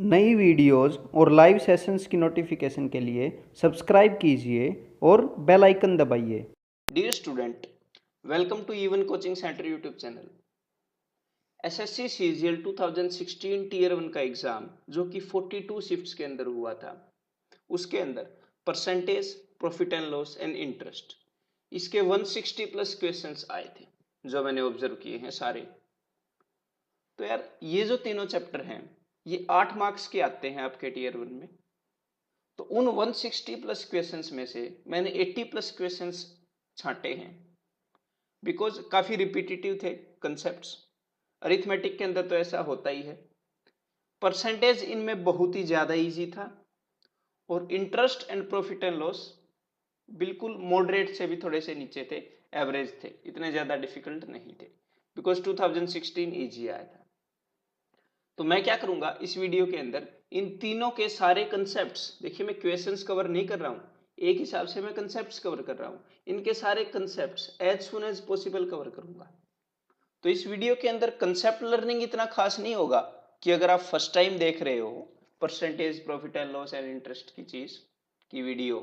नई वीडियोस और live sessions की नोटिफिकेशन के लिए सब्सक्राइब कीजिए और बेल आइकन दबाइए। Dear student, welcome to even coaching centre YouTube channel. SSC CGL 2016 tier 1 का एग्जाम जो कि 42 शिफ्ट्स के अंदर हुआ था, उसके अंदर percentage, profit and loss and interest, इसके 160 प्लस क्वेश्चंस आए थे जो मैंने ऑब्जर्व किए हैं सारे। तो यार ये जो तीनों चैप्टर हैं ये 8 मार्क्स के आते हैं आपके टीयर 1 में। तो उन 160 प्लस क्वेश्चंस में से मैंने 80 प्लस क्वेश्चंस छांटे हैं बिकॉज काफी रिपीटेटिव थे कंसेप्ट्स। अरिथमेटिक के अंदर तो ऐसा होता ही है। परसेंटेज इनमें बहुत ही ज्यादा इजी था और interest and profit and loss बिल्कुल मॉडरेट से भी थोड़े से नीचे थे, एवरेज थे, इतने ज्यादा डिफिकल्ट नहीं थे बिकॉज 2016 इजी आया था। तो मैं क्या करूंगा इस वीडियो के अंदर, इन तीनों के सारे कंसेप्ट्स, देखिए मैं क्वेश्चंस कवर नहीं कर रहा हूं, एक हिसाब से मैं कंसेप्ट्स कवर कर रहा हूं, इनके सारे concepts as soon as possible cover करूंगा। तो इस वीडियो के अंदर कंसेप्ट लर्निंग इतना खास नहीं होगा कि अगर आप फर्स्ट टाइम देख रहे हो percentage, profit and loss and interest की चीज की वीडियो,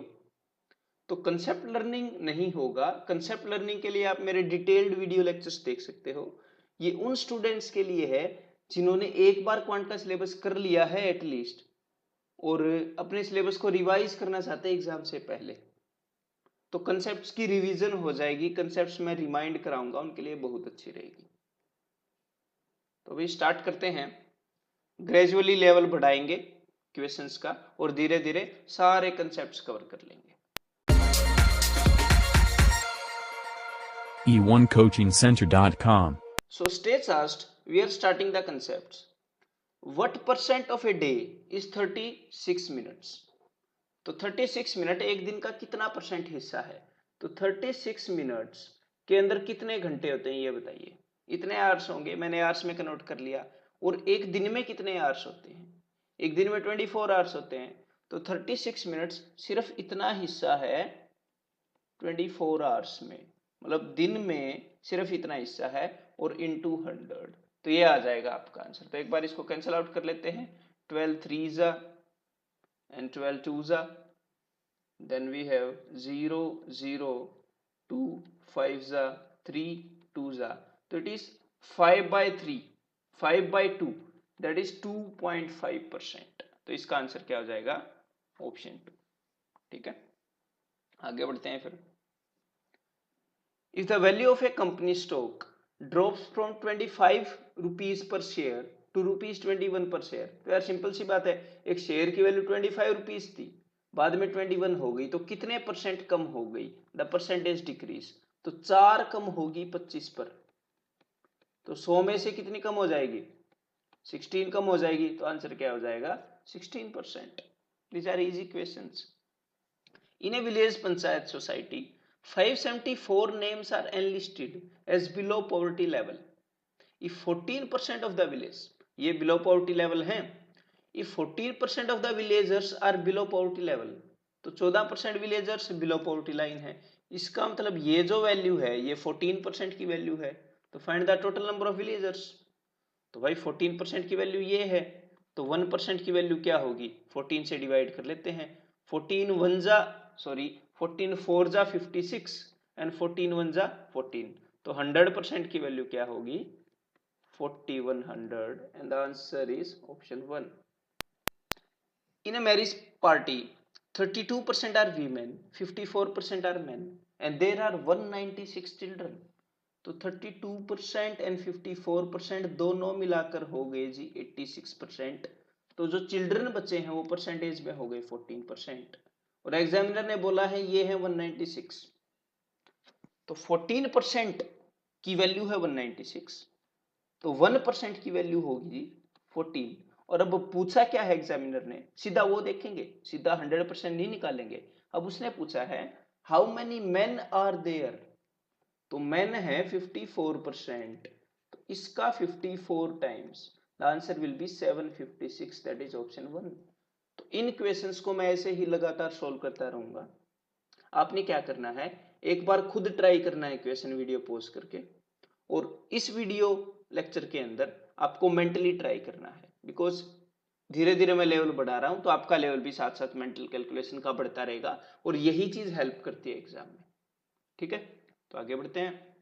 तो कंसेप्ट लर्निंग नहीं होगा। कंसेप्ट लर्निंग के लिए आप मेरे डिटेल्ड वीडियो लेक्चर्स देख सकते हो। ये उन स्टूडेंट्स के लिए है जिन्होंने एक बार क्वांट का सिलेबस कर लिया है एटलीस्ट और अपने सिलेबस को रिवाइज करना चाहते हैं एग्जाम से पहले। तो कंसेप्ट्स की रिवीजन हो जाएगी, कंसेप्ट्स मैं रिमाइंड कराऊंगा, उनके लिए बहुत अच्छी रहेगी। तो अभी स्टार्ट करते हैं। ग्रेजुअली लेवल बढ़ाएंगे क्वेश्चंस का और धीरे धीरे सारे कंसेप्ट्स कवर कर लेंगे। e1coachingcenter.com. So stay charged, we are starting the concepts. What percent of a day is 36 minutes? तो 36 मिनट एक दिन का कितना परसेंट हिस्सा है? तो 36 मिनट्स के अंदर कितने घंटे होते हैं ये बताइए। इतने आवर्स होंगे, मैंने आवर्स में कन्वर्ट कर लिया। और एक दिन में कितने आवर्स होते हैं? एक दिन में 24 आवर्स होते हैं। तो 36 मिनट्स सिर्फ इतना हिस्सा है 24 आवर्स में, मतलब दिन में सिर्फ इतना हिस्सा है और इनटू 100, तो ये आ जाएगा आपका आंसर। तो एक बार इसको कैंसिल आउट कर लेते हैं। 12 3 एंड 12 2 then we have 0 0 2 5 3 2 तो it is 5/2, that is 2.5%। तो इसका आंसर क्या हो जाएगा? ऑप्शन 2। ठीक है, आगे बढ़ते हैं फिर। If the value of a company stock drops from 25 rupees per share to rupees 21 per share, तो यार सिंपल सी बात है, एक शेयर की वैल्यू 25 रुपीज थी, बाद में 21 हो गई, तो कितने परसेंट कम हो गई? The percentage decrease. तो 4 कम होगी 25 पर, तो 100 में से कितनी कम हो जाएगी? 16 कम हो जाएगी। तो आंसर क्या हो जाएगा? 16%। These are easy questions. In a village panchayat society, 574 names are enlisted as below poverty level. If 14% of the village, ये below poverty level है, if 14% of the villagers are below poverty level, तो 14% villagers below poverty line है। इसका मतलब ये जो value है ये 14% की वैल्यू है। तो find the total number of villagers. तो भाई 14% की वैल्यू ये है, तो 1% की वैल्यू क्या होगी? 14 से डिवाइड कर लेते हैं। 14 4 जा 56 एंड 14 1 जा 14, तो 100% की वैल्यू क्या होगी? 4100 and the answer is option 1। In a marriage party 32% are women, 54% are men and there are 196 children. तो 32% एंड 54% दोनों मिलाकर हो गए जी 86%। तो जो चिल्ड्रन बच्चे हैं वो परसेंटेज में हो गए 14%, और एग्जामिनर ने बोला है ये है 196। तो 14% की वैल्यू है 196, तो 1% की वैल्यू होगी 14। और अब पूछा क्या है एग्जामिनर ने, सीधा वो देखेंगे, सीधा 100% नहीं निकालेंगे। अब उसने पूछा है how many men are there, तो मेन है 54%, तो इसका 54 times, the answer will be 756, that is option 1। तो इन क्वेश्चंस को मैं ऐसे ही लगातार सोल्व करता रहूंगा। आपने क्या करना है, एक बार खुद ट्राई करना है क्वेश्चन वीडियो पॉज करके, और इस वीडियो लेक्चर के अंदर आपको मेंटली ट्राई करना है, बिकॉज धीरे धीरे मैं लेवल बढ़ा रहा हूं, तो आपका लेवल भी साथ साथ मेंटल कैलकुलेशन का बढ़ता रहेगा, और यही चीज हेल्प करती है एग्जाम में। ठीक है, तो आगे बढ़ते हैं।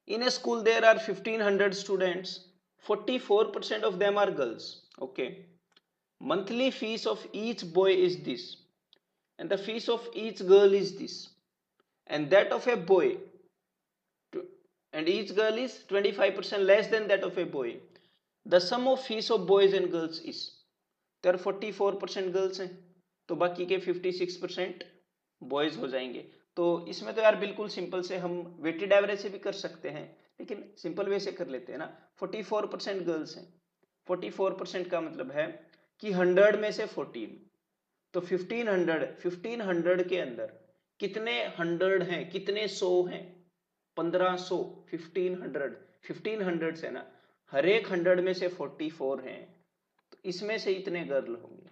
In a school there are 1500 students, 44% of them are girls. Okay, monthly fees of each boy is this, and the fees of each girl is this, and that of a boy, and each girl is 25% less than that of a boy. The sum of fees of boys and girls is, तो 44% girls हैं, तो बाकी के 56% boys हो जाएंगे। तो इसमें तो यार बिल्कुल सिंपल से हम वेटेड एवरेज से भी कर सकते हैं, लेकिन सिंपल वे से कर लेते हैं ना। 44% गर्ल्स हैं, 44% का मतलब है कि 100 में से 14, तो 1500 के अंदर कितने 100 हैं, कितने 100 हैं, 1500। 1500 से ना हर एक 100 में से 44 हैं, तो इसमें से इतने गर्ल होंगे।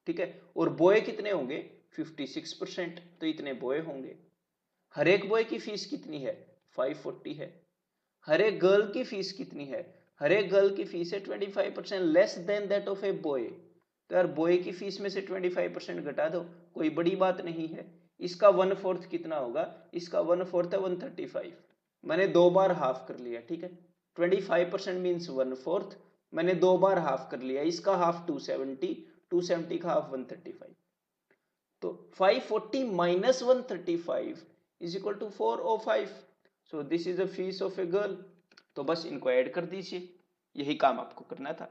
ठीक है, और बॉय कितने होंगे, 56%, तो इतने बॉय होंगे। हर एक बॉय की फीस कितनी है, 540 है। हर एक गर्ल की फीस कितनी है, हर एक गर्ल की फीस है 25% less than that of a boy. तो यार बॉय की फीस में से 25% घटा दो, कोई बड़ी बात नहीं है। इसका 1/4 कितना होगा, इसका 1/4 है 135। मैंने 2 बार हाफ कर लिया। ठीक है, 25% मीन्स 1/4, मैंने 2 बार हाफ कर लिया। इसका हाफ 270, 270 का हाफ 135, तो 540 minus 135 is equal to 405। So this is the fees of a girl. तो बस इनको ऐड कर दीजिए, यही काम आपको करना था।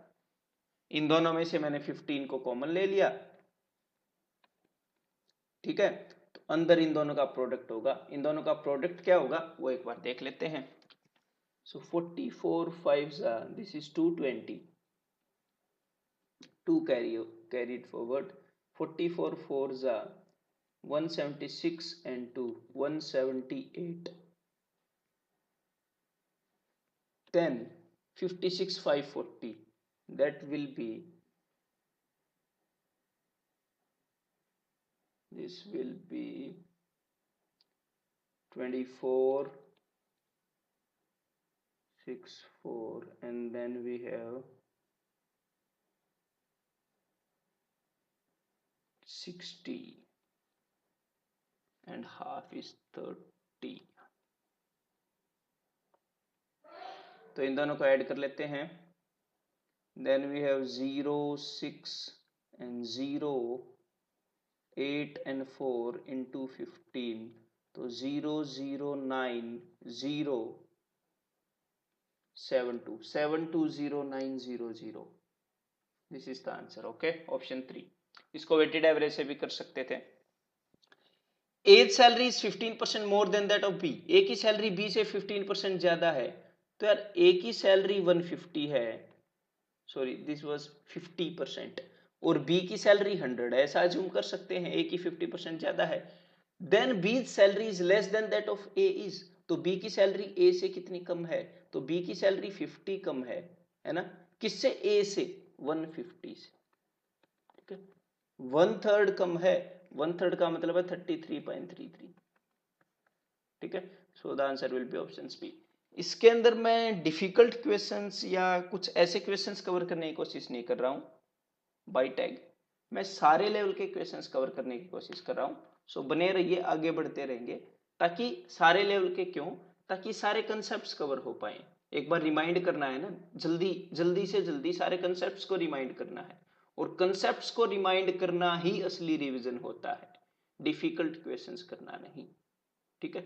इन दोनों में से मैंने 15 को कॉमन ले लिया। ठीक है, तो अंदर इन दोनों का प्रोडक्ट होगा। इन दोनों का प्रोडक्ट क्या होगा वो एक बार देख लेते हैं। सो 44 5 this is 220, 2 carried forward, 44 4 176 and 2 178, then 56 540, that will be, this will be 24 6 4, and then we have 60 and half is 30। तो इन दोनों को ऐड कर लेते हैं। then we have 0 6 and 0 8 and 4 into 15, तो 0 0 9 0 7 2 7 2 0 9 0 0, this is the answer. Okay, option 3। इसको weighted average से भी कर सकते थे। As salary is 15% more than that of B, A की सैलरी बी से 15% ज्यादा है, तो यार ए की सैलरी 150 है, सॉरी दिस वाज 50%, और बी की सैलरी 100 है, ऐसा अज्यूम कर सकते हैं, ए की 50% ज्यादा है। Then B salary is less than that of A is, तो बी की सैलरी ए से कितनी कम है, तो बी की सैलरी 50 कम है ना, किससे, ए से, 150 से। ठीक है, 1/3 कम है, 1/3 का मतलब है 33.33। ठीक है, so the answer will be option B. इसके अंदर मैं डिफिकल्ट क्वेश्चंस या कुछ ऐसे क्वेश्चंस कवर करने की कोशिश नहीं कर रहा हूं बाय टैग, मैं सारे लेवल के क्वेश्चंस कवर करने की कोशिश कर रहा हूं। सो बने रहिए, आगे बढ़ते रहेंगे, ताकि सारे लेवल के, क्यों, ताकि सारे कंसेप्ट कवर हो पाए। एक बार रिमाइंड करना है ना, जल्दी से जल्दी सारे कंसेप्ट को रिमाइंड करना है, और कंसेप्ट को रिमाइंड करना ही असली रिविजन होता है, डिफिकल्ट क्वेश्चंस करना नहीं। ठीक है,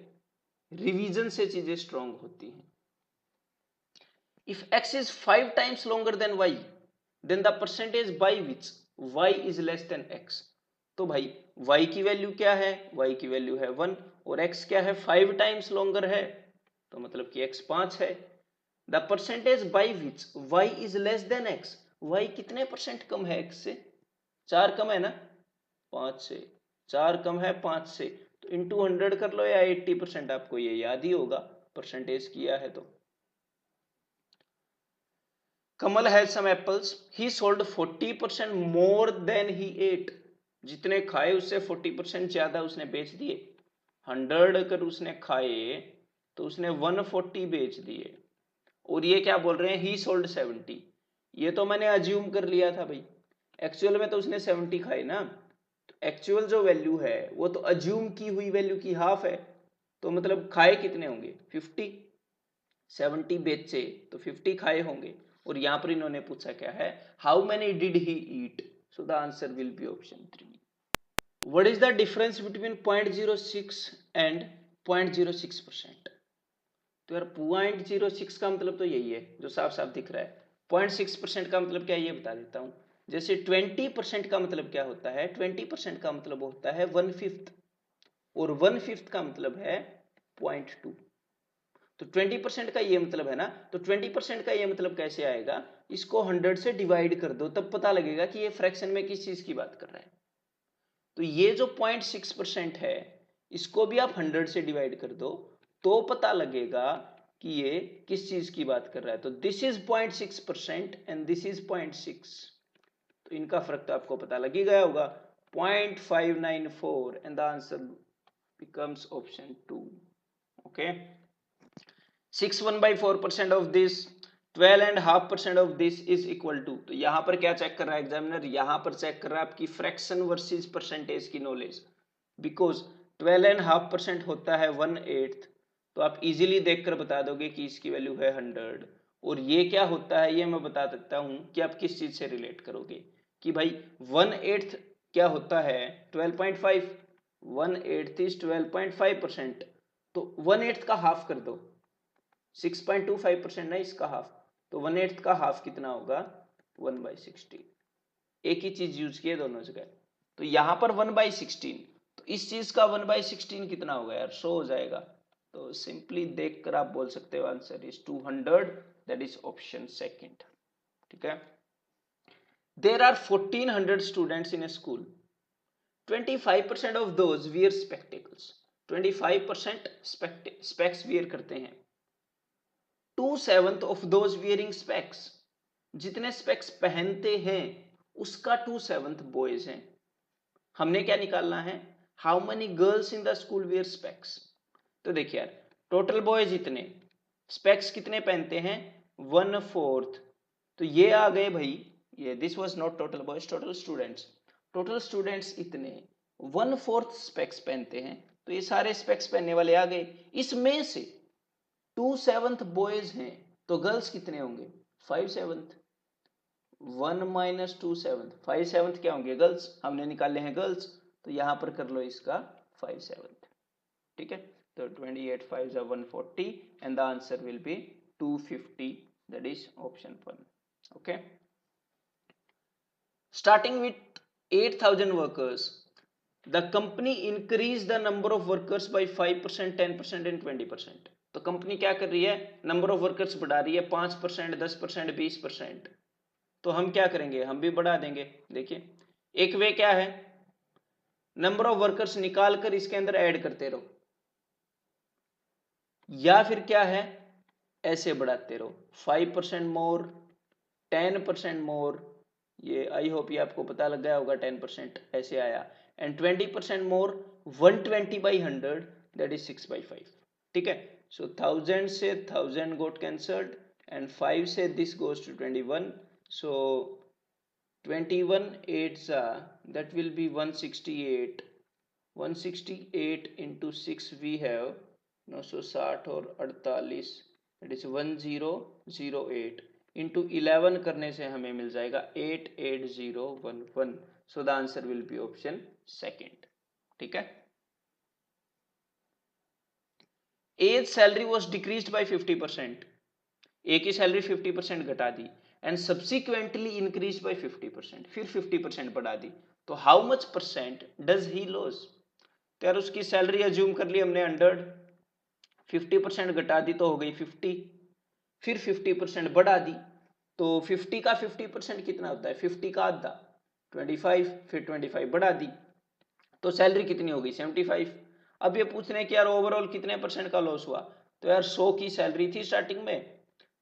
रिवीजन से चीजें स्ट्रांग होती हैं। If x is 5 times longer than y, then the percentage by which y is less than x। तो भाई y की वैल्यू क्या है, y की वैल्यू है 1, और x क्या है, 5 टाइम्स लॉन्गर है, तो मतलब कि x 5 है। The percentage by which y is less then x, y कितने परसेंट कम है x से, 4 कम है ना, 5 से, 4 कम है 5 से, तो इंटू 100 कर लो, या 80%, आपको ये याद ही होगा परसेंटेज किया है तो। Kamal has some apples, he sold 40% more than he ate, जितने खाए उससे 40% ज्यादा उसने बेच दिए। 100 अगर उसने खाए तो उसने 140 बेच दिए, और ये क्या बोल रहे हैं, ही सोल्ड 70, ये तो मैंने अज्यूम कर लिया था भाई, एक्चुअल में तो उसने 70 खाए ना, तो एक्चुअल जो वैल्यू है वो तो अज्यूम की हुई वैल्यू की हाफ है, तो मतलब खाए कितने होंगे 50, 70 बेचे तो 50 खाए होंगे। और यहां पर इन्होंने पूछा क्या है, how many did he eat, so the answer will be option 3। What is the difference between 0.06 and 0.06%? तो यार 0.06 का मतलब तो यही है जो साफ साफ दिख रहा है। 0.6% का मतलब क्या है ये बता देता हूं। जैसे 20% का मतलब क्या होता है, 20% का मतलब होता है 1/5, और 1/5 का मतलब है 0.2। तो 20% का ये मतलब है ना, तो 20% का ये मतलब कैसे आएगा, इसको 100 से डिवाइड कर दो तब पता लगेगा कि ये फ्रैक्शन में किस चीज की बात कर रहा है। तो ये जो 0.6% है इसको भी आप 100 से डिवाइड कर दो तो पता लगेगा कि ये किस चीज की बात कर रहा है। तो this is 0.6% and this is 0.6, तो इनका फर्क तो आपको पता लग ही गया होगा, 0.594 and the answer becomes option 2। Okay, 61/4% of this, 12.5% of this is equal to, तो यहां पर क्या चेक कर रहा है एग्जामिनर, यहां पर चेक कर रहा है आपकी फ्रैक्शन वर्सेस परसेंटेज की नॉलेज, बिकॉज 12.5% होता है 1/8, तो आप इजीली देखकर बता दोगे कि इसकी वैल्यू है 100। और ये क्या होता है ये मैं बता सकता हूं कि आप किस चीज से रिलेट करोगे कि भाई 1/8 क्या होता है 12.5, 1/8 इज 12.5%, तो 1/8 का हाफ कर दो, 6.25% ना इसका हाफ, तो 1/8 का हाफ कितना होगा 1/16। एक ही चीज यूज की है दोनों जगह, तो यहां पर 1/16, तो इस चीज का 1/16 कितना होगा यार 100 हो जाएगा। तो सिंपली देखकर आप बोल सकते हो answer is 200, that is option second. ठीक है, there are 1400 students in a school, 25% of those wear spectacles, 25% specs wear करते हैं, 2/7 ऑफ दोज वियरिंग स्पेक्स, जितने स्पेक्स पहनते हैं उसका 2/7 बॉयज हैं। हमने क्या निकालना है, how many girls in the school wear specs. तो देखिए यार टोटल बॉयज इतने, स्पेक्स कितने पहनते हैं 1/4, तो ये आ गए भाई, ये this was not total boys, total students, total students इतने 1/4 स्पेक्स पहनते हैं, तो ये सारे स्पेक्स पहनने वाले आ गए। इसमें से 2/7 बॉयज हैं, तो गर्ल्स कितने होंगे 5/7, 1 - 2/7, 5/7 क्या होंगे गर्ल्स, हमने निकाले हैं गर्ल्स, तो यहां पर कर लो इसका 5/7। ठीक है, तो 28 5 140 and the answer will B 250, that is option 1। Okay, starting with 8000 workers, the company increased the number of workers by 5%, 10% and 20%। तो कंपनी क्या कर रही है, नंबर ऑफ वर्कर्स बढ़ा रही है 5%, 10%, 20%, तो हम क्या करेंगे, हम भी बढ़ा देंगे। देखिए एक वे क्या है, नंबर ऑफ वर्कर्स निकाल कर इसके अंदर ऐड करते रहो, या फिर क्या है ऐसे बढ़ाते रहो, 5% मोर, 10% मोर, ये आई होप ये आपको पता लग गया होगा 10% ऐसे आया, एंड 20% मोर 120/100 दैट इज 6/5। ठीक है, सो 1000 से 1000 गोट कैंसल्ड एंड 5 से this goes to 21, so 21 8 that will be 168, 168 into 6 we have 960 और 48, that is 1008 into 11 करने से हमें मिल जाएगा 88011, so the answer will be option second। ठीक है, as salary was decreased by 50%, A की सैलरी 50% घटा दी एंड सब्सिक्वेंटली इंक्रीज बाय 50%, फिर 50% बढ़ा दी, तो how much percent does he loss. तो यार उसकी सैलरी अज्यूम कर ली हमने 100, 50% घटा दी तो हो गई 50, फिर 50% बढ़ा दी, तो 50 का 50% कितना होता है 50 का आधा 25, फिर 25 बढ़ा दी, तो सैलरी कितनी हो गई 75। अब ये पूछ रहे हैं कि यार ओवरऑल कितने परसेंट का लॉस हुआ, तो यार 100 की सैलरी थी स्टार्टिंग में,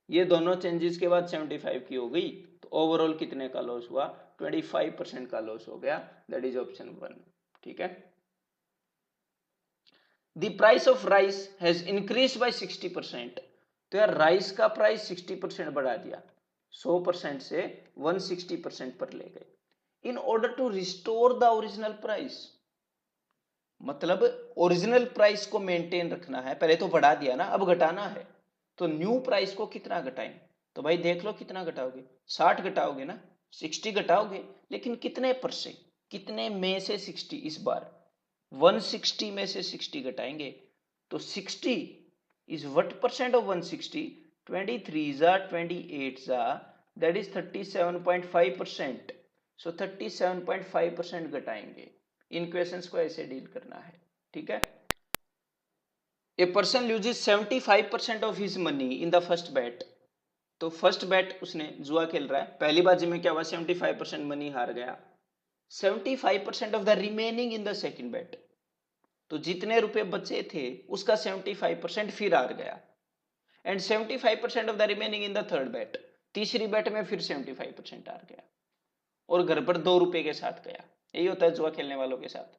ये दोनों चेंजेस के बाद 75 की हो गई, तो ओवरऑल कितने का लॉस हुआ 25% का लॉस हो गया, दैट इज ऑप्शन 1। ठीक है, the price of rice has increase by 60%, तो यार राइस का प्राइस 60% बढ़ा दिया, 100% से 160% पर ले गए in order to restore the original price. मतलब ओरिजिनल प्राइस को मेंटेन रखना है, पहले तो बढ़ा दिया ना, अब घटाना है, तो न्यू प्राइस को कितना घटाएं? तो भाई देख लो कितना घटाओगे, 60 घटाओगे ना, 60 घटाओगे, लेकिन कितने पर से, कितने में से 60? इस बार 160 में से 60 घटाएंगे, तो 60 is what percent of 160? 23 जा 28 जा, that is 37.5%। सो 37.5% घटाएंगे। इन क्वेश्चंस को ऐसे डील करना है, ठीक है। A person loses 75% of his money in the first bat. तो फर्स्ट बैट उसने जुआ खेल रहा है, पहली बाजी में क्या हुआ, 75% मनी हार गया। 75% of the remaining in the second bat, तो जितने रुपए बचे थे उसका 75% फिर हार गया। And 75% of the remaining in the third bat, तीसरी बैट में फिर 75% हार गया और घर पर 2 रुपए के साथ गया। यही होता है जुआ खेलने वालों के साथ।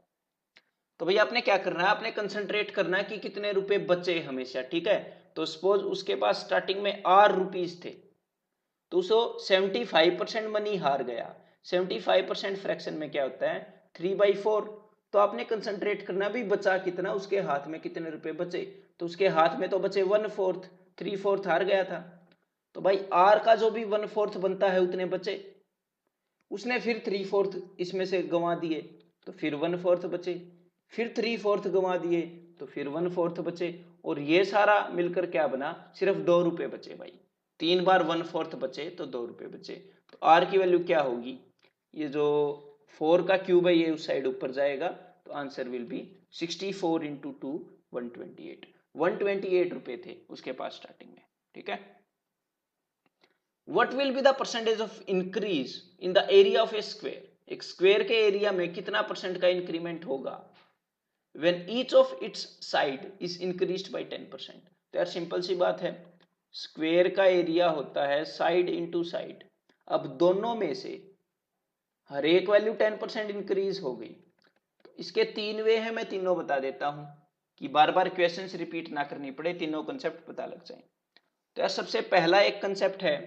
तो भैया आपने क्या करना है, आपने कंसंट्रेट करना है कि कितने रुपए बचे हमेशा, ठीक है। तो सपोज उसके पास स्टार्टिंग में ₹8 थे, तो उसको 75% मनी हार गया। 75% फ्रैक्शन में क्या होता है, 3/4। तो आपने कंसंट्रेट करना भी बचा कितना, उसके हाथ में कितने रुपए बचे, तो उसके हाथ में तो बचे 1/4, 3/4 हार गया था। तो भाई आर का जो भी 1/4 बनता है उतने बचे, उसने फिर 3/4 इसमें से गंवा दिए, तो फिर 1/4 बचे, फिर 3/4 गंवा दिए, तो फिर 1/4 बचे, और ये सारा मिलकर क्या बना, सिर्फ 2 रुपए बचे भाई। 3 बार 1/4 बचे तो 2 रुपए बचे। तो आर की वैल्यू क्या होगी, ये जो 4 का क्यूब है ये उस साइड ऊपर जाएगा, तो आंसर विल बी 64 इंटू 2 128। 128 रुपए थे उसके पास स्टार्टिंग में, ठीक है। What will be the percentage of increase in the area of a square? एक स्क्वेयर के एरिया में कितना परसेंट का इंक्रीमेंट होगा when each of its side is increased by 10%? तो यार सिंपल सी बात है, स्क्वेयर का एरिया होता है साइड इंटू साइड। अब दोनों में से हर एक वैल्यू 10% इंक्रीज हो गई, तो इसके 3 वे हैं, मैं तीनों बता देता हूं कि बार बार क्वेश्चंस रिपीट ना करनी पड़े, तीनों कंसेप्ट पता लग जाए। तो यार सबसे पहला एक कंसेप्ट है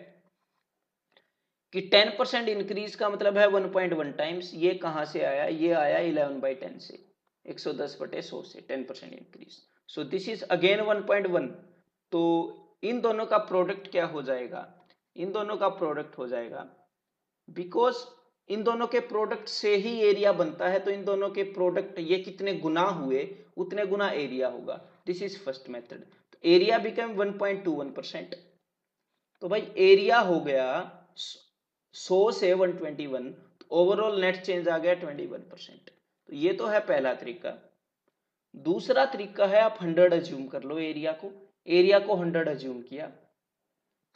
कि 10% इंक्रीज का मतलब है 1.1 टाइम्स। ये कहां से आया, ये आया 11/10 से, 110/100 से 10% increase. So this is again 1.1। तो इन दोनों का प्रोडक्ट क्या हो जाएगा, इन दोनों का प्रोडक्ट हो जाएगा, बिकॉज इन दोनों के प्रोडक्ट से ही एरिया बनता है, तो इन दोनों के प्रोडक्ट ये कितने गुना हुए उतने गुना एरिया होगा। This is first method. तो एरिया बिकम 1.21%। तो भाई एरिया हो गया 100 से 121, तो ओवरऑल नेट चेंज आ गया 21%। तो ये तो है पहला तरीका। दूसरा तरीका है आप 100 अज्यूम कर लो एरिया को, एरिया को 100 अज्यूम किया,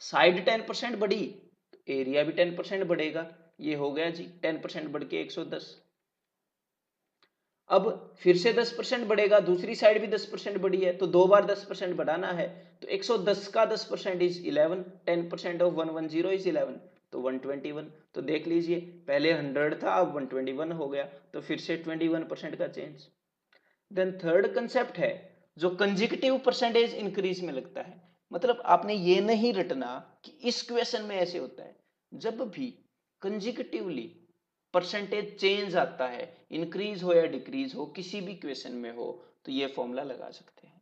साइड 10% बढ़ी तो एरिया भी 10% बढ़ेगा। ये हो गया जी 10% बढ़ के 110। अब फिर से 10% बढ़ेगा, दूसरी साइड भी 10% बढ़ी है, तो 2 बार 10% बढ़ाना है, तो 110 का 10% इज 11, 10% ऑफ 110 इज 11, तो 121। तो देख लीजिए पहले 100 था अब 121 हो गया, तो फिर से 21% का चेंज। देन थर्ड कंसेप्ट है जो कंजिक्यूटिव परसेंटेज इंक्रीज में लगता है। मतलब आपने ये नहीं रटना कि इस क्वेश्चन में ऐसे होता है, जब भी कंजिक्यूटिवली परसेंटेज चेंज आता है, इंक्रीज हो या डिक्रीज हो, किसी भी क्वेश्चन में हो, तो ये फॉर्मूला लगा सकते हैं,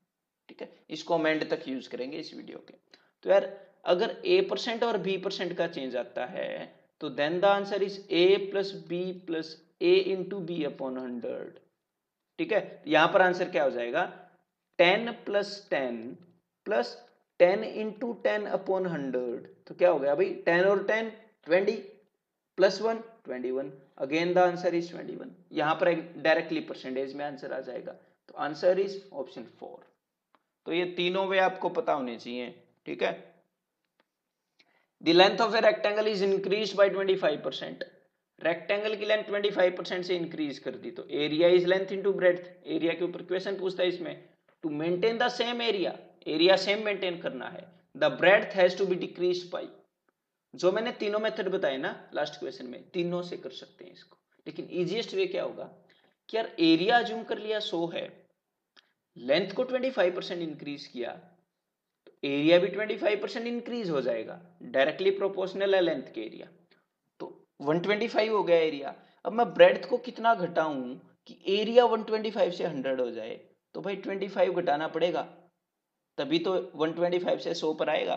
ठीक है। इसको हम एंड तक यूज करेंगे इस वीडियो के। तो यार अगर a% और b% का चेंज आता है, तो then the answer is a plus B plus a into B upon 100, ठीक है। यहां पर आंसर क्या हो जाएगा, 10 प्लस 10 प्लस 10 इंटू 10 अपॉन 100, तो क्या हो गया भाई 10 और 10 20 plus 1 21, again the answer is 21। यहां पर डायरेक्टली परसेंटेज में आंसर आ जाएगा, तो आंसर इज ऑप्शन 4। तो ये तीनों वे आपको पता होने चाहिए, ठीक है। The length of a rectangle is increase by 25%। Rectangle की लेंथ 25% से इंक्रीज कर दी, तो area is length into breadth. Area के ऊपर क्वेश्चन पूछता है इसमें, to maintain the same area, area same maintain करना है, the breadth has to be decrease by. जो मैंने तीनों मेथड बताए ना लास्ट क्वेश्चन में, तीनों से कर सकते हैं इसको, लेकिन इजीएस्ट वे क्या होगा कि यार एरिया अज्यूम कर लिया 100 है, लेंथ को 25% इंक्रीज किया, तो एरिया भी 25% इंक्रीज हो जाएगा, डायरेक्टली प्रोपोर्शनल है लेंथ के एरिया। तो 125 हो गया एरिया। अब मैं ब्रेड्थ को कितना घटाऊं कि एरिया 125 से 100 हो जाए, तो भाई 25 घटाना पड़ेगा, तभी तो 125 से 100 पर आएगा।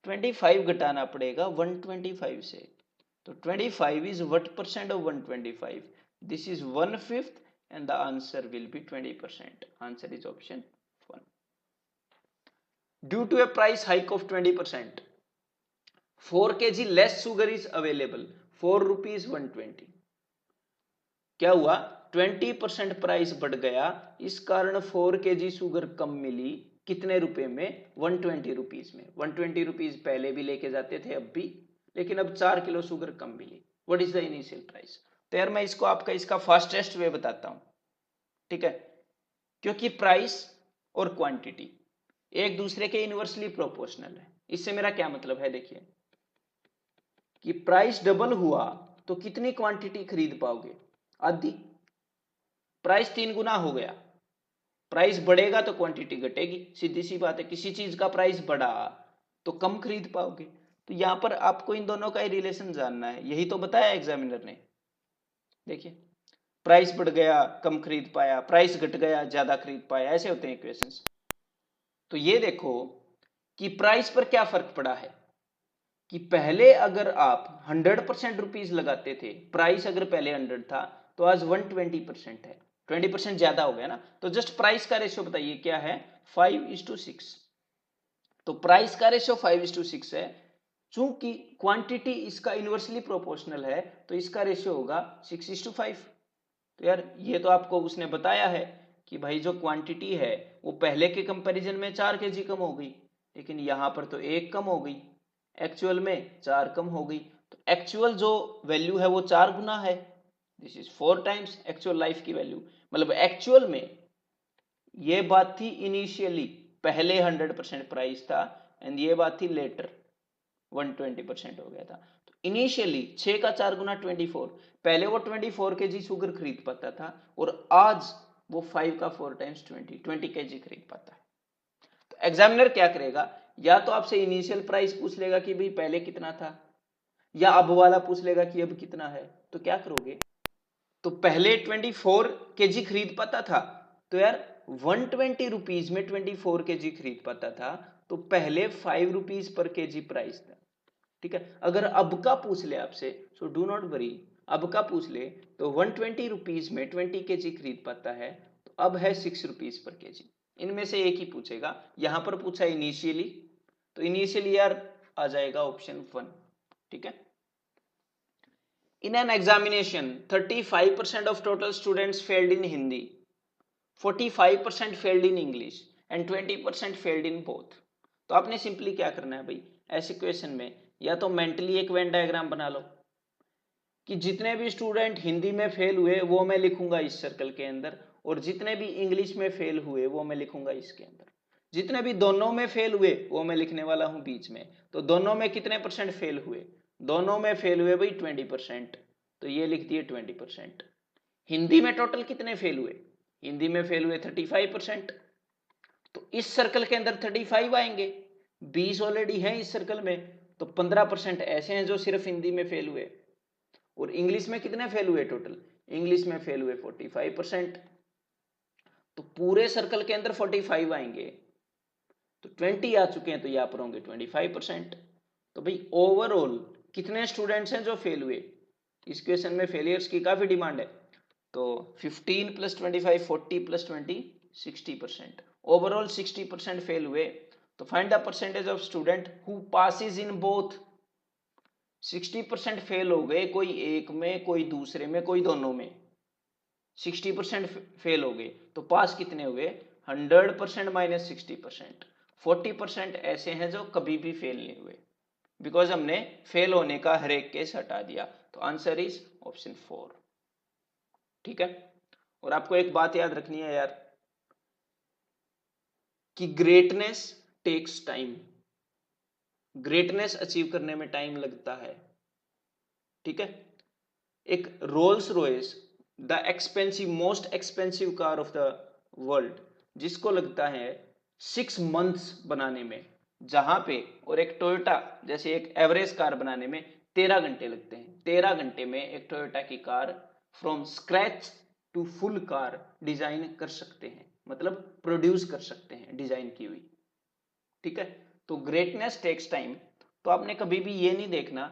25 घटाना पड़ेगा 125 से, तो 25 is what percent of 125? This is 1/5 and the answer will be 20%. Answer is option 1. Due to a price hike of 20%, 4 kg less sugar is available, 4 rupees 120. क्या हुआ? 20% प्राइस बढ़ गया, इस कारण 4 kg शुगर कम मिली। कितने रुपए में? 120 रुपीज में। 120 रुपीज पहले भी लेके जाते थे, अब भी, लेकिन अब 4 किलो शुगर कम मिली। What is the initial price? तो यार मैं इसको आपका इसका फास्टेस्ट वे बताता हूं, ठीक है, क्योंकि प्राइस और क्वांटिटी एक दूसरे के इनवर्सली प्रोपोर्शनल है। इससे मेरा क्या मतलब है? देखिए कि प्राइस डबल हुआ तो कितनी क्वांटिटी खरीद पाओगे? आधी। प्राइस 3 गुना हो गया, प्राइस बढ़ेगा तो क्वांटिटी घटेगी, सीधी सी बात है। किसी चीज का प्राइस बढ़ा तो कम खरीद पाओगे। तो यहां पर आपको इन दोनों का ही रिलेशन जानना है, यही तो बताया एग्जामिनर ने। देखिए प्राइस बढ़ गया कम खरीद पाया, प्राइस घट गया ज्यादा खरीद पाया, ऐसे होते हैं इक्वेशंस। तो ये देखो कि प्राइस पर क्या फर्क पड़ा है कि पहले अगर आप 100% रुपीज लगाते थे, प्राइस अगर पहले 100 था तो आज 120% है, 20% ज्यादा हो गया ना। तो जस्ट प्राइस का रेशियो बताइए क्या है? 5:6। तो प्राइस का रेशियो 5:6 है। चूंकि क्वांटिटी इसका इनवर्सली प्रोपोर्शनल है तो इसका रेशियो होगा 6:5। तो यार ये तो आपको उसने बताया है कि भाई जो क्वांटिटी है वो पहले के कंपैरिजन में 4 kg कम हो गई, लेकिन यहां पर तो 1 कम हो गई, एक्चुअल में 4 कम हो गई। तो एक्चुअल जो वैल्यू है वो 4 गुना है, this is 4 times actual life की वैल्यू। मतलब एक्चुअल में ये बात थी इनिशियली, पहले 100% प्राइस था, एंड ये बात थी लेटर 120% हो गया था। तो इनिशियली 6 का 4 गुना 24, पहले वो 24 kg शुगर खरीद पाता था और आज वो 5 का 4 टाइम्स 20 kg खरीद पाता है। तो एग्जामिनर क्या करेगा? या तो आपसे इनिशियल प्राइस पूछ लेगा कि भाई पहले कितना था, या अब वाला पूछ लेगा कि अब कितना है। तो क्या करोगे? तो पहले 24 kg खरीद पाता था, तो यार 120 रुपीज में 24 kg खरीद पाता था, तो पहले 5 रुपीज पर kg प्राइस था, ठीक है। अगर अब का पूछ ले आपसे, सो डू नॉट वरी, अब का पूछ ले तो 120 रुपीज में 20 kg खरीद पाता है, तो अब है 6 रुपीज पर kg। इनमें से एक ही पूछेगा। यहां पर पूछा इनिशियली, तो इनिशियली यार आ जाएगा ऑप्शन 1, ठीक है। In an examination, 35% of total students failed in Hindi, 45% failed in English and 20% failed in both. तो आपने सिंपली क्या करना है भाई, ऐसे क्वेश्चन में या तो मेंटली एक वेन डायग्राम बना लो कि जितने भी स्टूडेंट हिंदी में फेल हुए वो मैं लिखूंगा इस सर्कल के अंदर, और जितने भी इंग्लिश में फेल हुए वो मैं लिखूंगा इसके अंदर। जितने भी दोनों में फेल हुए वो मैं लिखने वाला हूं बीच में। तो दोनों में कितने परसेंट फेल हुए? दोनों में फेल हुए भाई 20%, तो ये लिख दिए 20%। हिंदी में टोटल कितने फेल हुए? हिंदी में फेल हुए 35%, तो इस सर्कल के अंदर 35 आएंगे, 20 ऑलरेडी हैं इस सर्कल में, तो 15% ऐसे हैं जो सिर्फ हिंदी में फेल हुए। और इंग्लिश में कितने फेल हुए टोटल? इंग्लिश में फेल हुए 45%, तो पूरे सर्कल के अंदर 45 आएंगे, तो 20 आ चुके हैं, तो यहां पर होंगे 25%। तो भाई ओवरऑल कितने स्टूडेंट्स हैं जो फेल हुए? इस क्वेश्चन में फेलियर्स की काफी डिमांड है, तो 15 + 25 40 + 20 60%। ओवरऑल 60% फेल हुए। तो find the percentage of student who passes in both. 60% fail हो गए, कोई एक में, कोई दूसरे में, कोई दोनों में। 60% फेल हो गए, तो पास कितने हुए? 100% - 60%। 40% ऐसे हैं जो कभी भी फेल नहीं हुए, बिकॉज हमने फेल होने का हर एक केस हटा दिया। तो आंसर इज ऑप्शन 4, ठीक है। और आपको एक बात याद रखनी है यार कि greatness takes time, greatness achieve करने में टाइम लगता है, ठीक है। एक Rolls Royce, the expensive most expensive car of the world, जिसको लगता है 6 मंथ्स बनाने में, जहां पे, और एक टोयोटा जैसे एक एवरेज कार बनाने में 13 घंटे लगते हैं। 13 घंटे में एक टोयोटा की car from scratch to full car design कर सकते हैं, मतलब प्रोड्यूस कर सकते हैं डिजाइन की हुई। ठीक है, तो ग्रेटनेस टेक्स टाइम। तो आपने कभी भी ये नहीं देखना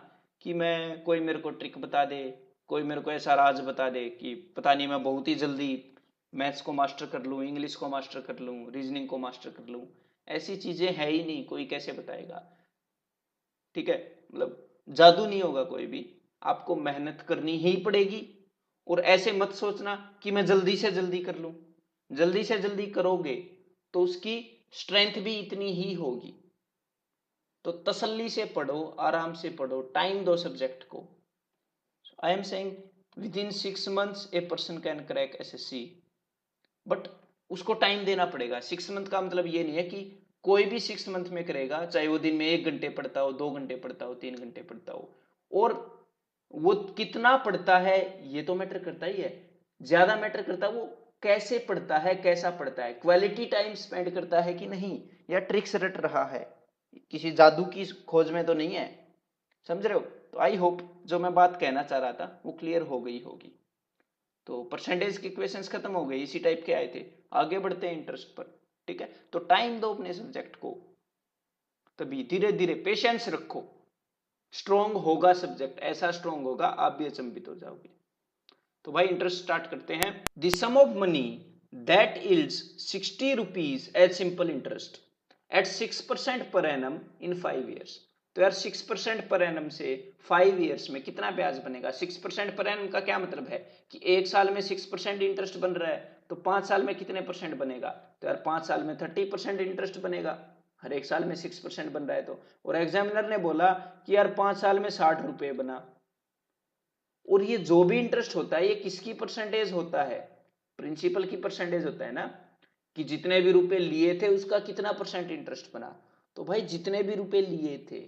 कि मैं, कोई मेरे को ट्रिक बता दे, कोई मेरे को ऐसा राज बता दे कि पता नहीं मैं बहुत ही जल्दी मैथ्स को मास्टर कर लूँ, इंग्लिश को मास्टर कर लूँ, रीजनिंग को मास्टर कर लूँ। ऐसी चीजें है ही नहीं, कोई कैसे बताएगा। ठीक है, मतलब जादू नहीं होगा कोई भी, आपको मेहनत करनी ही पड़ेगी। और ऐसे मत सोचना कि मैं जल्दी से जल्दी कर लूं। जल्दी से जल्दी करोगे तो उसकी स्ट्रेंथ भी इतनी ही होगी। तो तसल्ली से पढ़ो, आराम से पढ़ो, टाइम दो सब्जेक्ट को। I am saying with in 6 months a person can crack SSC, but उसको टाइम देना पड़ेगा। 6 मंथ का मतलब ये नहीं है कि कोई भी 6 मंथ में करेगा, चाहे वो दिन में 1 घंटे पढ़ता हो, 2 घंटे पढ़ता हो, 3 घंटे पढ़ता हो। और वो कितना पढ़ता है ये तो मैटर करता ही है, ज्यादा मैटर करता है वो कैसे पढ़ता है, कैसा पढ़ता है, क्वालिटी टाइम स्पेंड करता है कि नहीं, या ट्रिक्स रट रहा है, किसी जादू की खोज में तो नहीं है। समझ रहे हो? तो आई होप जो मैं बात कहना चाह रहा था वो क्लियर हो गई होगी। तो परसेंटेज के क्वेश्चंस खत्म हो गए, इसी टाइप के आए थे। आगे बढ़ते हैं इंटरेस्ट पर। ठीक है, तो टाइम दो अपने सब्जेक्ट को, तभी धीरे धीरे पेशेंस रखो, स्ट्रोंग होगा सब्जेक्ट, ऐसा स्ट्रोंग होगा आप भी अचंभित हो जाओगे। तो भाई इंटरेस्ट स्टार्ट करते हैं। The sum of money that yields 60 rupees as simple interest at 6% per annum in 5 years। तो यार 6% पर एनम से 5 years में कितना ब्याज बनेगा? 6% पर एनम का क्या मतलब है कि 1 साल में 6% इंटरेस्ट बन रहा है, तो 5 साल में कितने परसेंट बनेगा? तो यार 5 साल में 30% इंटरेस्ट बनेगा, हर एक साल में 6% बन रहा है तो। और एग्जामिनर ने बोला कि यार 5 साल में 60 रुपए बना। और ये जो भी इंटरेस्ट होता है ये किसकी परसेंटेज होता है? प्रिंसिपल की परसेंटेज होता है ना, कि जितने भी रुपए लिए थे उसका कितना परसेंट इंटरेस्ट बना। तो भाई जितने भी रुपए लिए थे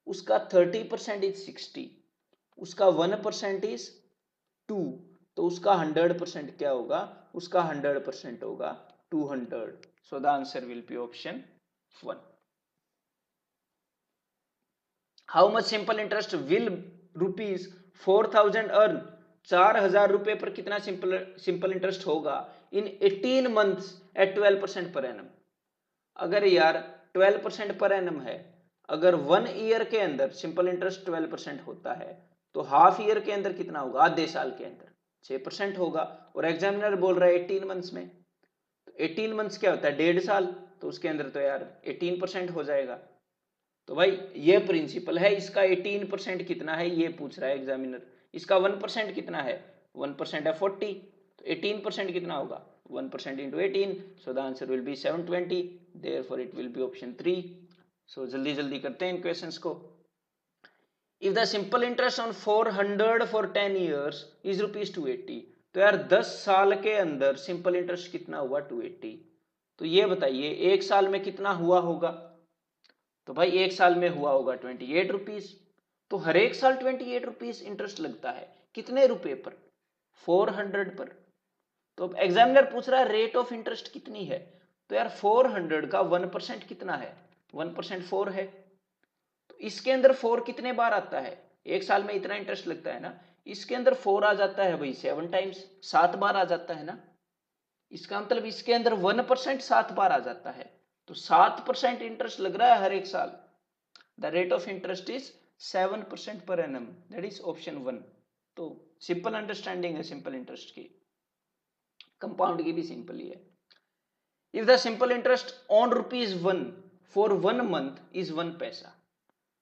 उसका 30% इज 60, उसका 1% इज 2, तो उसका 100% क्या होगा? उसका 100% होगा 200। सो the answer will be option 1। How much simple interest will rupees 4000 earn? 4000 रुपए पर कितना सिंपल इंटरेस्ट होगा इन 18 months एट 12% पर एनम? अगर यार 12% पर एनम है, अगर 1 ईयर के अंदर सिंपल इंटरेस्ट 12% होता है, तो हाफ ईयर के अंदर कितना होगा? आधे साल के अंदर 6% होगा। और एग्जामिनर बोल रहा है 18 months में, तो 18 months क्या होता है? 1.5 साल, तो उसके अंदर तो यार 18% हो जाएगा। तो भाई ये प्रिंसिपल है। इसका 18% कितना है ये पूछ रहा है एग्जामिनर। इसका 1% कितना है? 1% है 40, तो 18% कितना होगा? 1% into 18, so the answer will B 720, therefore it will be option 3। सो जल्दी जल्दी करते हैं इन क्वेश्चंस को। If the simple interest on 400 for 10 years is rupees 280, तो यार 10 साल के अंदर सिंपल इंटरेस्ट कितना हुआ? 280। तो ये बताइए एक साल में कितना हुआ होगा? तो भाई एक साल में हुआ होगा 28 रुपीज। तो हर एक साल 28 रुपीज इंटरेस्ट लगता है, कितने रुपए पर? 400 पर। तो अब एग्जामिनर पूछ रहा है रेट ऑफ इंटरेस्ट कितनी है, तो यार 400 का 1% कितना है? 1% 4 है। तो इसके अंदर 4 कितने बार आता है? एक साल में इतना इंटरेस्ट लगता है ना, इसके अंदर 4 आ जाता है भाई 7 टाइम्स, 7 बार आ जाता है ना। इसका मतलब इसके अंदर 1% 7 बार आ जाता है, तो 7% इंटरेस्ट लग रहा है हर एक साल। The rate of interest is 7% per annum, that is option 1। तो सिंपल अंडरस्टैंडिंग है सिंपल इंटरेस्ट की, कंपाउंड की भी सिंपल ही है। If the simple interest on ₹1 for 1 month is 1 पैसा,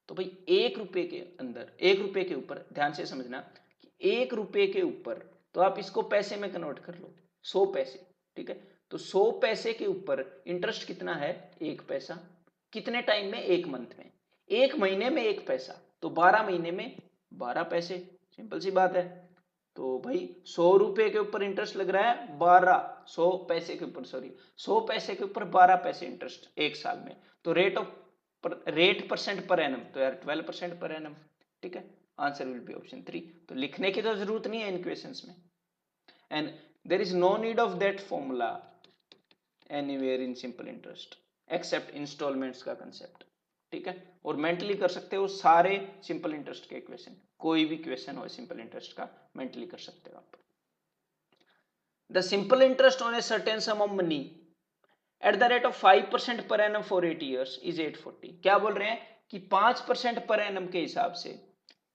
तो भाई 1 रुपए के अंदर, 1 रुपए के ऊपर, ध्यान से समझना कि 1 रुपए के ऊपर, तो आप इसको पैसे में कन्वर्ट कर लो, 100 पैसे। ठीक है, तो 100 पैसे के ऊपर इंटरेस्ट कितना है? 1 पैसा। कितने टाइम में? 1 मंथ में। 1 महीने में 1 पैसा, तो 12 महीने में 12 पैसे। सिंपल सी बात है। तो भाई 100 रुपए के ऊपर इंटरेस्ट लग रहा है 12, 100 पैसे के ऊपर, सॉरी 100 पैसे के ऊपर 12 पैसे इंटरेस्ट एक साल में। तो रेट परसेंट पर एनम, तो यार 12% पर एनम। ठीक है, आंसर विल बी ऑप्शन 3। तो लिखने की तो जरूरत नहीं है इन क्वेश्चंस में, and there is no need of that formula anywhere in simple interest except installments का कंसेप्ट। ठीक है, और मेंटली कर सकते हो सारे सिंपल इंटरेस्ट के इक्वेशन, कोई भी क्वेश्चन हो सिंपल इंटरेस्ट का मेंटली कर सकते हो आप। The simple interest on a certain some of money at the rate of 5% per annum for 8 years is 840। क्या बोल रहे हैं कि 5% पर एनम के हिसाब से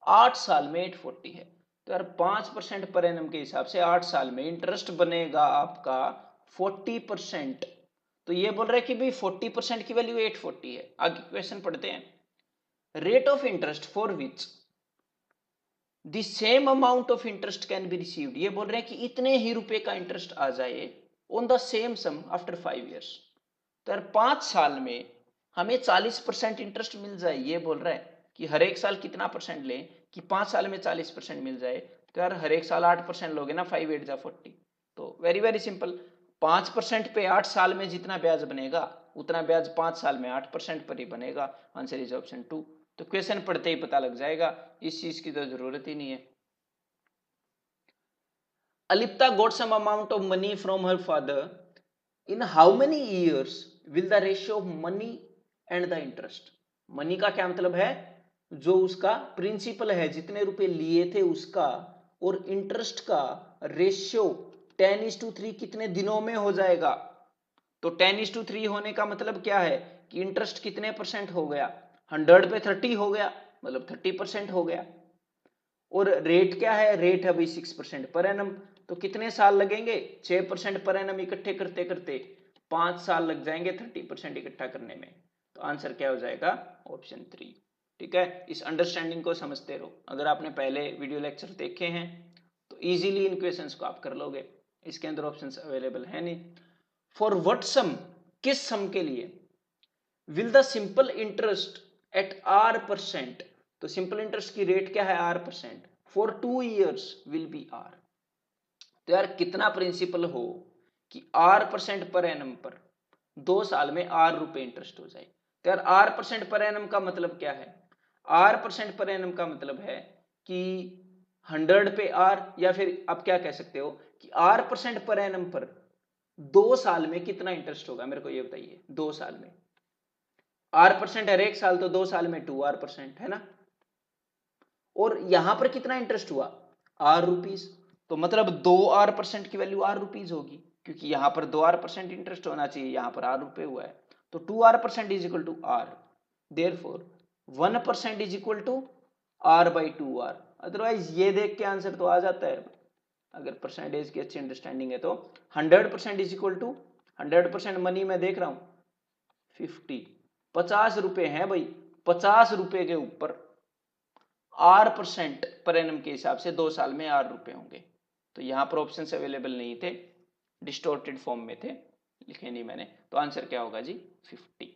8 साल में 840 है। तो यार 5% पर एनम के हिसाब से 8 साल में इंटरेस्ट बनेगा आपका 40%। तो ये बोल रहे हैं कि भाई 40% की वैल्यू 840 है। आगे क्वेश्चन पढ़ते हैं। Rate of interest for which the same amount of interest can be received. ये बोल रहे हैं कि इतने ही रुपए का इंटरेस्ट आ जाए on the same sum after 5 years। तो यार 5 साल में हमें 40% इंटरेस्ट मिल जाए। ये बोल रहा है कि हर एक साल कितना परसेंट लें कि 5 साल में 40% मिल जाए। तो यार हर एक साल 8% लोगे ना, 5 8 जा 40। तो वेरी वेरी सिंपल, 5% पे 8 साल में जितना ब्याज बनेगा उतना ब्याज 5 साल में 8% पर ही बनेगा। Answer is option 2। तो क्वेश्चन पढ़ते ही पता लग जाएगा, इस चीज की तो जरूरत ही नहीं है। अलिप्ता got some amount of money from her father. In how many years will the ratio of money and the interest? Money का क्या मतलब है, जो उसका प्रिंसिपल है, जितने रुपए लिए थे उसका, और इंटरेस्ट का रेशियो 10:3 कितने दिनों में हो जाएगा। तो 10:3 होने का मतलब क्या है कि इंटरेस्ट कितने परसेंट हो गया, 100 पे 30 हो गया, मतलब 30% हो गया। और रेट क्या है, रेट है भाई 6% पर एनम। तो कितने साल लगेंगे, 6% पर एनम इकट्ठे करते करते 5 साल लग जाएंगे 30% इकट्ठा करने में। तो आंसर क्या हो जाएगा, ऑप्शन 3। ठीक है, इस अंडरस्टैंडिंग को समझते रहो। अगर आपने पहले वीडियो लेक्चर देखे हैं तो इजीली इन क्वेश्चंस को आप कर लोगे। इसके अंदर ऑप्शंस अवेलेबल है नहीं। फॉर व्हाट सम, किस सम के लिए, will the simple interest eight R%, तो सिंपल इंटरेस्ट की रेट क्या है R%, for 2 years will be R। तो यार कितना प्रिंसिपल हो कि R% पर एनम पर 2 साल में R रुपए इंटरेस्ट हो जाए। तो यार R% पर एनम का मतलब क्या है, R% पर एनम का मतलब है कि 100 पे R, या फिर आप क्या कह सकते हो कि R% पर एनम पर 2 साल में कितना इंटरेस्ट होगा, मेरे को ये बताइए। 2 साल में R% हर एक साल, तो 2 साल में 2R% है ना। और यहां पर कितना इंटरेस्ट हुआ, R रुपीज। तो मतलब 2R% की वैल्यू R रुपीज होगी, क्योंकि यहां पर 2R% इंटरेस्ट होना चाहिए, यहां पर R रुपए हुआ है। तो 2R% is equal to R, therefore 1% is equal to R/2R। Otherwise ये देख के आंसर तो आ जाता है, अगर परसेंटेज की अच्छी अंडरस्टैंडिंग है तो। 100% इज इक्वल टू 100% मनी में देख रहा हूं 50 रुपए हैं भाई, 50 रुपए के ऊपर R% पर एनम के हिसाब से 2 साल में R रुपए होंगे। तो यहां पर ऑप्शंस अवेलेबल नहीं थे, डिस्टोर्टेड फॉर्म में थे, लिखे नहीं मैंने। तो आंसर क्या होगा जी, 50।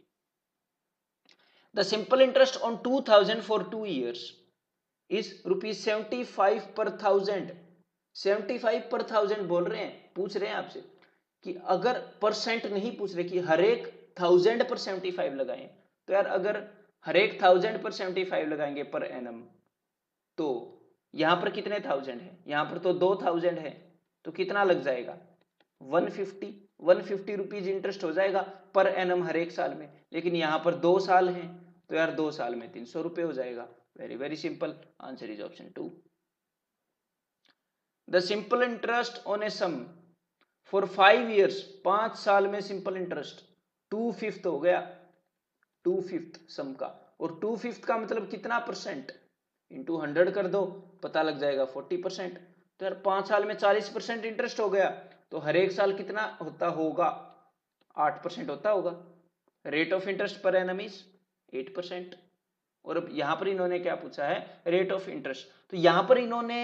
The simple interest on 2000 for 2 years is ₹75 पर 1000। 75 पर 1000 बोल रहे हैं, पूछ रहे हैं आपसे कि अगर परसेंट नहीं पूछ रहे कि हर एक 1000 पर 75 लगाएं। तो यार अगर हर एक 1000 पर 75 लगाएंगे पर एनम, तो यहां पर कितने 1000 है, यहां पर तो 2000 है, तो कितना लग जाएगा 150 रुपीज इंटरेस्ट हो जाएगा पर एनम हर एक साल में। लेकिन यहां पर 2 साल हैं, तो यार 2 साल में 300 रुपए हो जाएगा। Very very simple, answer is option 2। The simple interest on a sum for 5 years, 5 साल में सिंपल इंटरेस्ट 2/5 हो गया, 2/5 सम का। और 2/5 का मतलब कितना परसेंट, इंटू 100 कर दो, पता लग जाएगा 40%। तो यार 5 साल में 40% इंटरेस्ट हो गया, तो हर एक साल कितना होता होगा, 8% होता होगा। Rate of interest per annum is 8%। और अब यहां पर इन्होंने क्या पूछा है, रेट ऑफ इंटरेस्ट। तो यहां पर इन्होंने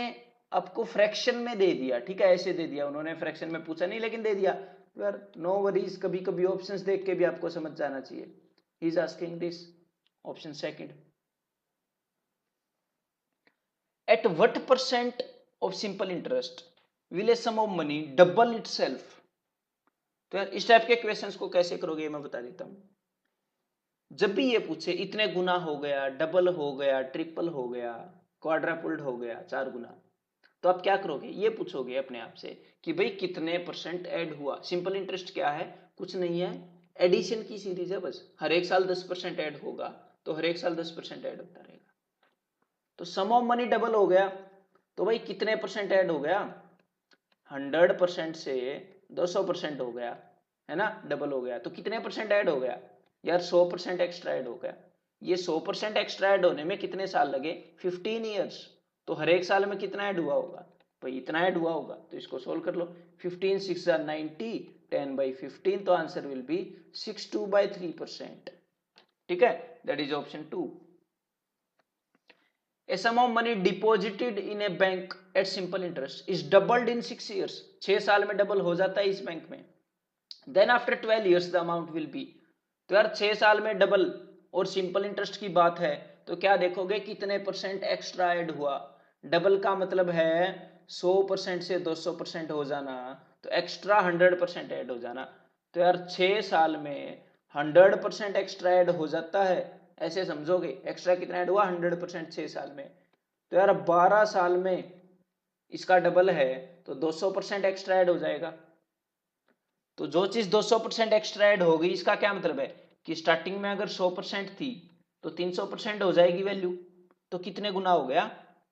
आपको फ्रैक्शन में दे दिया, ठीक है, ऐसे दे दिया उन्होंने, फ्रैक्शन में पूछा नहीं लेकिन दे दिया। तो यार नो वरीज, कभी कभी ऑप्शंस देख के भी आपको समझ जाना चाहिए। He is asking this, option second. At what percent of simple interest will a sum of money double itself? तो यार इस टाइप के क्वेश्चंस को कैसे करोगे मैं बता देता हूं। जब भी ये पूछे इतने गुना हो गया, डबल हो गया, ट्रिपल हो गया, क्वाड्रपल्ड हो गया, 4 गुना, तो आप क्या करोगे, ये पूछोगे अपने आप से कि भाई कितने परसेंट ऐड हुआ। सिंपल इंटरेस्ट क्या है, कुछ नहीं है, एडिशन की सीरीज है बस। हर एक साल 10% ऐड होगा, तो हर एक साल 10% ऐड होता रहेगा। तो सम ऑफ मनी डबल हो गया, तो भाई कितने परसेंट ऐड हो गया? 100% से 200% हो गया, है ना, डबल हो गया। तो कितने परसेंट ऐड हो गया यार? 100% एक्स्ट्रा ऐड हो गया। ये 100% एक्स्ट्रा ऐड होने में कितने साल लगे? 15 ईयर्स। तो हर एक साल में कितना ऐड हुआ होगा? भाई इतना ऐड हुआ होगा। तो इसको सोल्व कर लो। 15 6 90, 10/15, तो आंसर विल बी 62/3%। ठीक है, that is option 2। A sum of money deposited in a bank at simple interest is doubled in 6 years. 6 साल में डबल हो जाता है इस बैंक में। Then after 12 years the amount will be। तो यार 6 साल में डबल और सिंपल इंटरेस्ट की बात है, तो क्या देखोगे कितने परसेंट एक्स्ट्रा ऐड हुआ? डबल का मतलब है 100% से 200% हो जाना, तो एक्स्ट्रा 100% ऐड हो जाना। तो यार 6 साल में 100% एक्स्ट्रा ऐड हो जाता है, ऐसे समझोगे। एक्स्ट्रा कितना ऐड हुआ? 100% 6 साल में। तो यार 12 साल में इसका डबल है, तो 200% एक्स्ट्रा ऐड हो जाएगा। तो जो चीज 200% एक्स्ट्रा ऐड होगी, इसका क्या मतलब है कि स्टार्टिंग में अगर 100% थी तो 300% हो जाएगी वैल्यू। तो कितने गुना हो गया?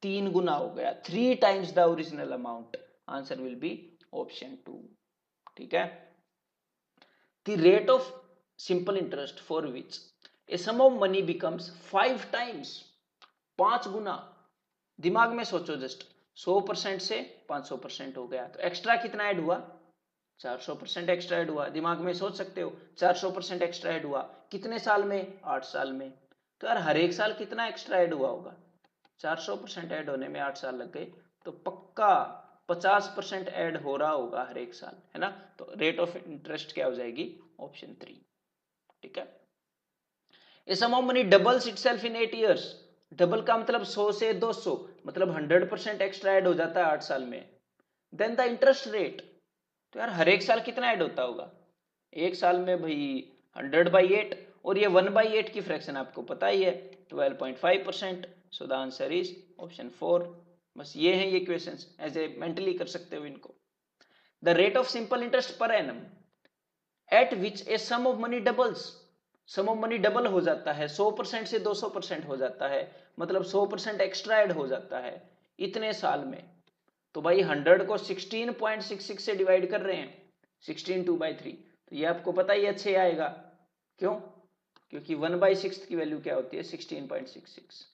3 गुना हो गया, 3 times the original amount. Answer will be option 2। ठीक है। The rate of simple interest for which a sum of money becomes 5 times, 5 गुना। दिमाग में सोचो जस्ट, 100% से 500% हो गया, तो एक्स्ट्रा कितना ऐड हुआ? 400% एक्स्ट्रा ऐड हुआ। दिमाग में सोच सकते हो, 400% एक्स्ट्रा ऐड हुआ कितने साल में? 8 साल में। तो यार हर एक साल कितना एक्स्ट्रा ऐड हुआ होगा? 400% ऐड होने में 8 साल लग गए, तो पक्का 50% ऐड हो रहा होगा हर एक साल, है ना। तो रेट ऑफ इंटरेस्ट क्या हो जाएगी? ऑप्शन 3। ठीक है। A sum of money doubles itself in 8 years. Double का मतलब 100 से 200, मतलब 100% एक्स्ट्रा ऐड हो जाता है 8 साल में। देन द इंटरेस्ट रेट, तो यार हर एक साल कितना ऐड होता होगा? एक साल में भाई 100/8, और ये 1/8 की फ्रैक्शन आपको पता ही है, 12.5%। सो द आंसर इज ऑप्शन 4। बस ये हैं ये क्वेश्चंस, ऐसे मेंटली कर सकते हो इनको। The rate of simple interest per annum at which a sum of money doubles. Sum of money double हो जाता है, 100% से 200% हो जाता है, मतलब 100% एक्स्ट्रा ऐड हो जाता है इतने साल में। तो भाई 100 को 16.66 से डिवाइड कर रहे हैं, 16 2/3, तो ये आपको पता ही अच्छे आएगा। क्यों? क्योंकि 1/6 की वैल्यू क्या होती है? 16.66।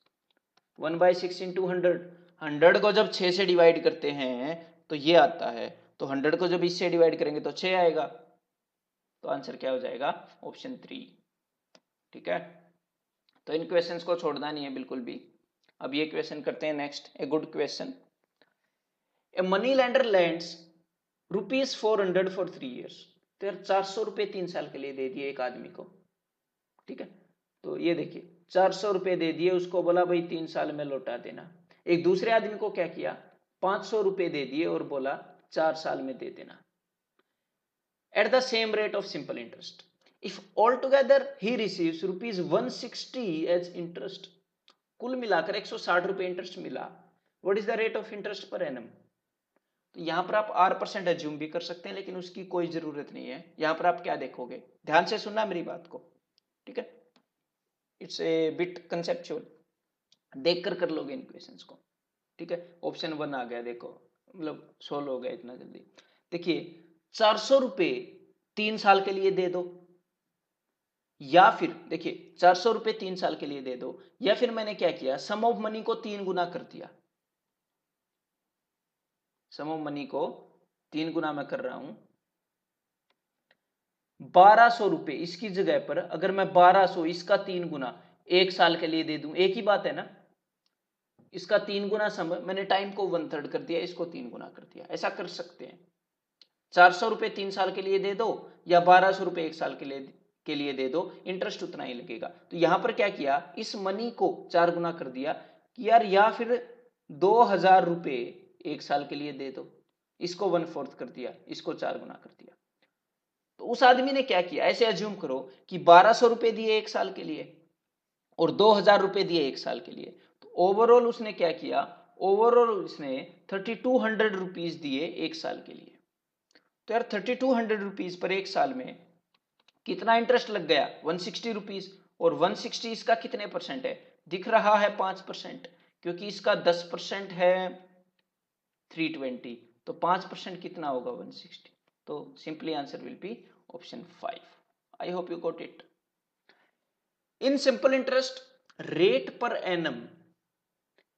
1/6 इंटू 100, 100 को जब 6 से डिवाइड करते हैं तो ये आता है, तो 100 को जब इससे डिवाइड करेंगे तो 6 आएगा। तो आंसर क्या हो जाएगा? ऑप्शन 3। ठीक है। तो इन क्वेश्चंस को छोड़ना नहीं है बिल्कुल भी। अब ये क्वेश्चन करते हैं next, a good question. A money lender lands ₹400 for 3 years. तो यार 400 रुपए 3 साल के लिए दे दिए एक आदमी को। ठीक है, तो ये देखिए 400 रुपए दे दिए, उसको बोला भाई 3 साल में लौटा देना। एक दूसरे आदमी को क्या किया? 500 रुपए दे दिए और बोला 4 साल में दे देना, at the same rate of simple interest. If altogether he receives ₹160 as interest. कुल मिलाकर 160 रुपए इंटरेस्ट मिला। What is the rate of interest per annum? तो यहां पर आप R% एज्यूम भी कर सकते हैं, लेकिन उसकी कोई जरूरत नहीं है। यहां पर आप क्या देखोगे? ध्यान से सुनना मेरी बात को, ठीक है। इट्स ए बिट कंसेप्चुअल, देख कर लोगे इन क्वेश्चंस को। ठीक है, ऑप्शन 1 आ गया, देखो मतलब सोल्व हो गया इतना जल्दी। देखिए 400 रुपए 3 साल के लिए दे दो, या फिर देखिए 400 रुपए 3 साल के लिए दे दो, या फिर मैंने क्या किया? सम ऑफ मनी को 3 गुना कर दिया। सम ऑफ मनी को 3 गुना मैं कर रहा हूं। 1200 रुपए इसकी जगह पर अगर मैं 1200 इसका 3 गुना 1 साल के लिए दे दूं, एक ही बात है ना। इसका 3 गुना समय, मैंने टाइम को 1/3 कर दिया, इसको 3 गुना कर दिया। ऐसा कर सकते हैं। 400 रुपए 3 साल के लिए दे दो, या 1200 रुपए 1 साल के लिए दे दो, इंटरेस्ट उतना ही लगेगा। तो यहां पर क्या किया? इस मनी को 4 गुना कर दिया कि यार, या फिर 2000 रुपए 1 साल के लिए दे दो, इसको 1/4 कर दिया, इसको 4 गुना कर दिया। तो उस आदमी ने क्या किया? ऐसे अज्यूम करो कि 1200 रुपए दिए 1 साल के लिए और 2000 रुपए दिए 1 साल के लिए। तो ओवरऑल उसने क्या किया? ओवरऑल उसने 3200 रुपीज दिए 1 साल के लिए। तो यार 3200 रुपीज पर 1 साल में कितना इंटरेस्ट लग गया? 160 रुपीज। और 160 इसका कितने परसेंट है, दिख रहा है 5%, क्योंकि इसका 10% है 320, तो 5% कितना होगा 160, तो simply answer will be option 5. I hope you got it. In simple interest rate per annum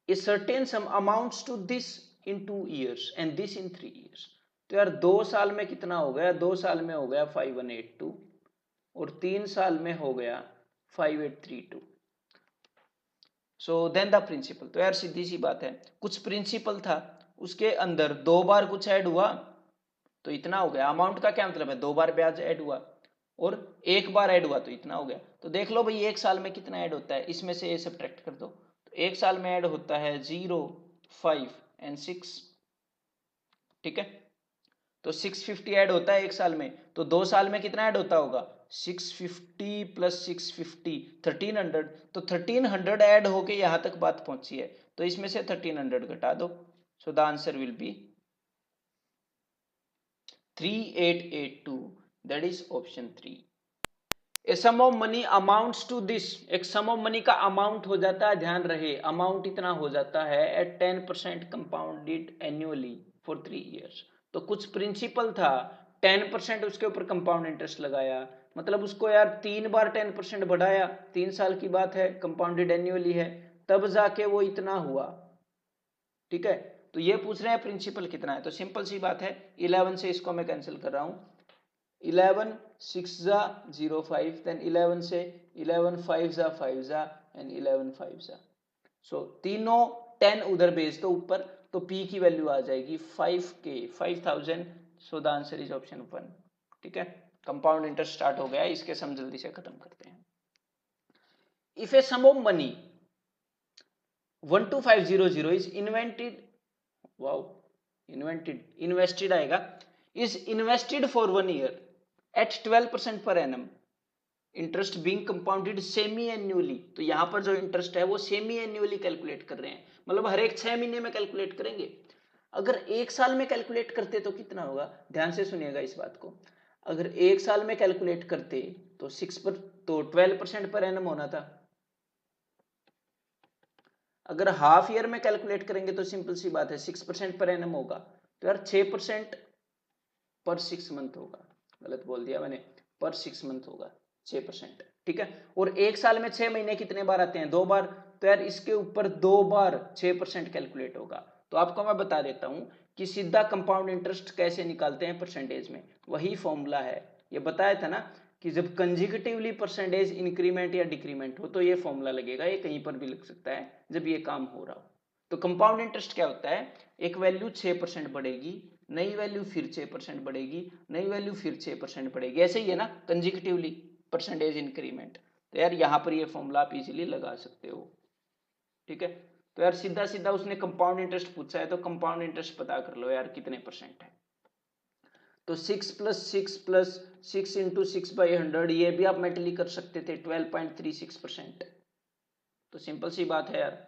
a certain sum amounts to this in 2 years and this in 3 years. तो यार 2 साल में कितना हो गया, 2 साल में हो गया 5182 और 3 साल में हो गया 5832. सो देन द प्रिंसिपल, तो यार सीधी सी बात है, कुछ प्रिंसिपल था उसके अंदर 2 बार कुछ ऐड हुआ तो इतना हो गया. अमाउंट का क्या मतलब है, 2 बार ब्याज ऐड हुआ और 1 बार ऐड हुआ तो इतना हो गया. तो देख लो भाई 1 साल में कितना ऐड होता है, इसमें से ये सब्ट्रैक्ट कर दो. तो 1 साल में ऐड होता है 0, 5 एंड 6. ठीक है, तो 650 ऐड होता है 1 साल में, तो 2 साल में कितना ऐड होता होगा 650 प्लस 650 1300. तो 1300 ऐड होके यहां तक बात पहुंची है, तो इसमें से 1300 घटा दो. सो the answer will B 3882, that is option 3. A sum of money amounts to this, एक sum of money का amount हो जाता है, ध्यान रहे amount इतना हो जाता है at 10% compounded annually for 3 years. तो कुछ प्रिंसिपल था, 10% उसके ऊपर कंपाउंड इंटरेस्ट लगाया, मतलब उसको यार 3 बार 10% बढ़ाया, 3 साल की बात है, कंपाउंडेड एन्युअली है, तब जाके वो इतना हुआ. ठीक है, तो ये पूछ रहे हैं प्रिंसिपल कितना है, तो सिंपल सी बात है 11 से इसको मैं कैंसिल कर रहा हूं. 11 6 जा 0 5, देन 11 से 11 5 जा 5 जा एंड 11 5 जा. सो तीनों 10 उधर भेज दो ऊपर, तो P की वैल्यू आ जाएगी 5K 5000. So the answer is option 1. ठीक है, कंपाउंड इंटरेस्ट स्टार्ट हो गया, इसके सम जल्दी से खत्म करते हैं. If a sum of money 12500 is invented, wow invested आएगा, is invested for 1 year at 12% per annum, interest being compounded semi annually. तो यहां पर जो इंटरेस्ट है वो सेमी एन्युअली कैलकुलेट कर रहे हैं, मतलब हर एक 6 महीने में कैलकुलेट करेंगे. अगर 1 साल में कैलकुलेट करते तो कितना होगा, ध्यान से सुनिएगा इस बात को. अगर 1 साल में कैलकुलेट करते तो 12% पर एनम होना था. अगर हाफ ईयर में कैलकुलेट करेंगे तो सिंपल सी बात है 6% पर एनम होगा, तो यार 6% पर 6 मंथ होगा, गलत बोल दिया मैंने, पर 6 मंथ होगा 6%. ठीक है, और 1 साल में 6 महीने कितने बार आते हैं, 2 बार, तो यार इसके ऊपर 2 बार 6% कैलकुलेट होगा. तो आपको मैं बता देता हूं कि सीधा कंपाउंड इंटरेस्ट कैसे निकालते हैं परसेंटेज में, वही फॉर्मूला है. ये बताया था ना कि जब कंजिक्यूटिवली परसेंटेज इंक्रीमेंट या डिक्रीमेंट हो तो ये फॉर्मूला लगेगा, ये कहीं पर भी लग सकता है जब ये काम हो रहा हो. तो कंपाउंड इंटरेस्ट क्या होता है, एक वैल्यू 6% बढ़ेगी, नई वैल्यू फिर 6% बढ़ेगी, नई वैल्यू फिर 6% बढ़ेगी, ऐसे ही है ना कंजिक्यूटिवली परसेंटेज इंक्रीमेंट. तो यार यहां पर ये फॉर्मूला आप इजीली लगा सकते हो. ठीक है, तो यार सीधा सीधा उसने कंपाउंड इंटरेस्ट पूछा है तो कंपाउंड इंटरेस्ट पता कर लो यार कितने परसेंट है. तो 6 प्लस 6 इंटू 6/100, ये भी आप मेंटली कर सकते थे 12.36%. तो सिंपल सी बात है यार,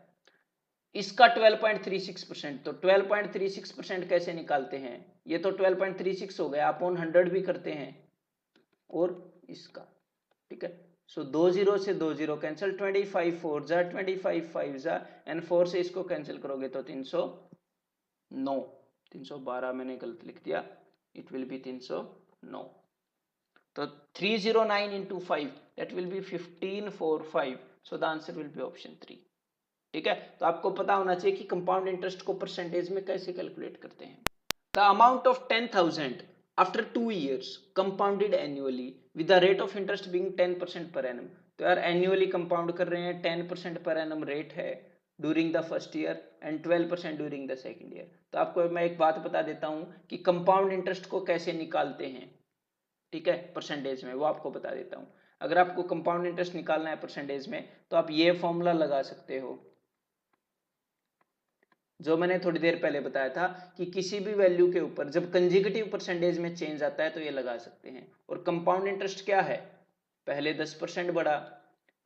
इसका 12.36%, तो 12.36% कैसे निकालते हैं, ये तो 12.36 हो गया, अपॉन 100 भी करते हैं, और इसका. ठीक है, सो 2 0 से 2 0 कैंसिल, 25 4 जा 25 5 जा एंड 4 से इसको कैंसिल करोगे तो 309, 312 मैंने गलत लिख दिया, इट विल बी 309. तो 309 into 5 that will be 1545. so the answer will be option 3. ठीक है, तो आपको पता होना चाहिए कि कंपाउंड इंटरेस्ट को परसेंटेज में कैसे कैलकुलेट करते हैं. The amount of 10,000 after 2 years compounded annually with the rate of interest being 10% पर एनम. तो यार एनुअली कंपाउंड कर रहे हैं, 10% पर एनम रेट है during the first year and 12% during the second year. तो आपको मैं एक बात बता देता हूं कि कंपाउंड इंटरेस्ट को कैसे निकालते हैं. ठीक है, परसेंटेज में, वो आपको बता देता हूं. अगर आपको कंपाउंड इंटरेस्ट निकालना है परसेंटेज में तो आप ये फॉर्मूला लगा सकते हो जो मैंने थोड़ी देर पहले बताया था कि किसी भी वैल्यू के ऊपर जब कंजिक्यूटिव परसेंटेज में चेंज आता है तो ये लगा सकते हैं. और कंपाउंड इंटरेस्ट क्या है, पहले 10% बढ़ा,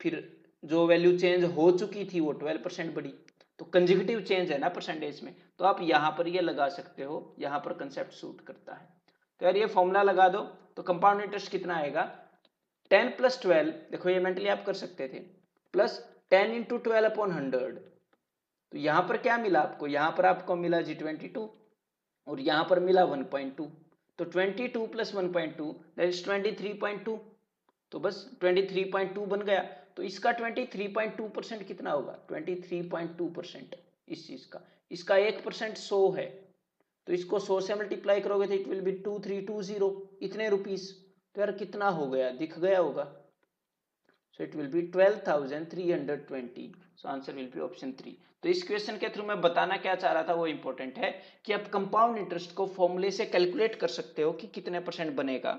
फिर जो वैल्यू चेंज हो चुकी थी वो 12% बढ़ी, तो कंजिक्यूटिव चेंज है ना परसेंटेज में, तो आप यहां पर ये लगा सकते हो, यहां पर कंसेप्ट सूट करता है. तो यार ये फॉर्मूला लगा दो, तो कंपाउंड इंटरेस्ट कितना आएगा, 10 + 12, देखो ये मेंटली आप कर सकते थे, प्लस 10 × 12/100। तो यहां पर क्या मिला आपको, यहां पर आपको मिला जी 22 और यहां पर मिला 1.2। तो 22 + 1.2 दैट इज 23.2। तो बस 23.2 बन गया। तो इसका 23.2% कितना होगा, 23.2% इस चीज का। इसका 1% 100 है, तो इसको 100 से मल्टीप्लाई करोगे तो इट विल बी 2320 इतने रुपीस। तो यार कितना हो गया, दिख गया होगा। So it will be 12,320। So answer will be option 3। तो इस क्वेश्चन के थ्रू मैं बताना क्या चाह रहा था वो इंपॉर्टेंट है कि आप कंपाउंड इंटरेस्ट को फॉर्मूले से कैलकुलेट कर सकते हो कि कितने परसेंट बनेगा,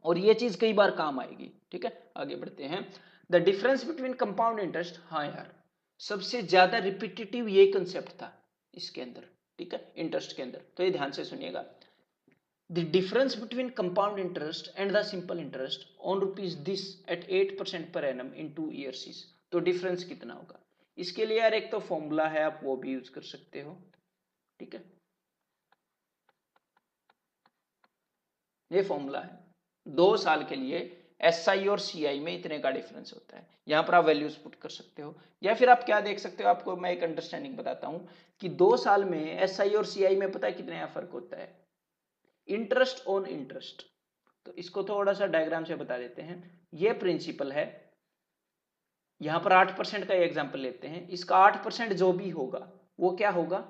और ये चीज कई बार काम आएगी। ठीक है, आगे बढ़ते हैं। The difference between compound interest, हाँ यार सबसे ज्यादा रिपीटेटिव ये कंसेप्ट था इसके अंदर, ठीक है, इंटरेस्ट के अंदर। तो ये ध्यान से सुनिएगा। The difference between compound interest and the simple interest on rupees this eight 8% per annum in 2 years is. तो डिफरेंस कितना होगा, इसके लिए यार एक तो फॉर्मूला है, आप वो भी यूज कर सकते हो। ठीक है, ये फॉर्मूला है 2 साल के लिए SI और CI में इतने का डिफरेंस होता है। यहां पर आप वैल्यूज पुट कर सकते हो, या फिर आप क्या देख सकते हो, आपको मैं एक अंडरस्टैंडिंग बताता हूं कि 2 साल में SI और CI में पता है कितने का फर्क होता है, इंटरेस्ट ऑन इंटरेस्ट। तो इसको थोड़ा सा डायग्राम से बता देते हैं। ये प्रिंसिपल है, यहां पर 8% का एग्जाम्पल लेते हैं। इसका 8% जो भी होगा वो क्या होगा,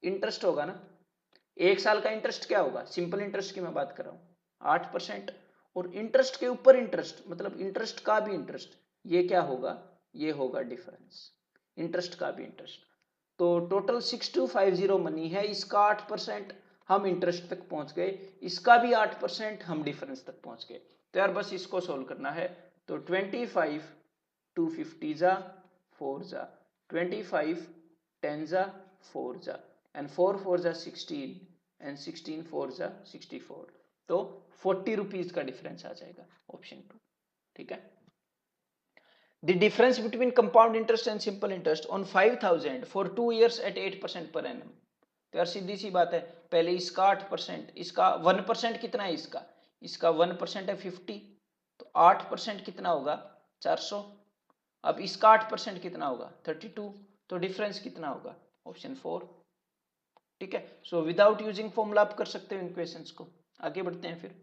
इंटरेस्ट होगा ना। 1 साल का इंटरेस्ट क्या होगा, सिंपल इंटरेस्ट की मैं बात कर रहा हूं 8%, और इंटरेस्ट के ऊपर इंटरेस्ट मतलब इंटरेस्ट का भी इंटरेस्ट, ये क्या होगा, ये होगा डिफरेंस, इंटरेस्ट का भी इंटरेस्ट। तो टोटल 6250 मनी है, इसका 8% हम इंटरेस्ट तक पहुंच गए, इसका भी 8% हम डिफरेंस तक पहुंच गए। तो यार बस इसको सोल्व करना है। तो 25 250 जा 4 जा 25 10 जा 4 जा एंड 4 4 जा 16 एंड 16 4 जा 64। तो 40 रुपीज का डिफरेंस आ जाएगा, ऑप्शन 2। ठीक है, the difference between compound interest and simple interest on 5000 for 2 years at 8% per annum. तो यार सीधी सी बात है, पहले इसका 8%, इसका 1% कितना है, इसका 1% है 50, तो 8% कितना होगा 400। अब इसका 8% कितना होगा 32, तो डिफरेंस कितना होगा, ऑप्शन 4। ठीक है, सो विदाउट यूजिंग फॉर्मूला आप कर सकते हो इन क्वेश्चंस को। आगे बढ़ते हैं फिर।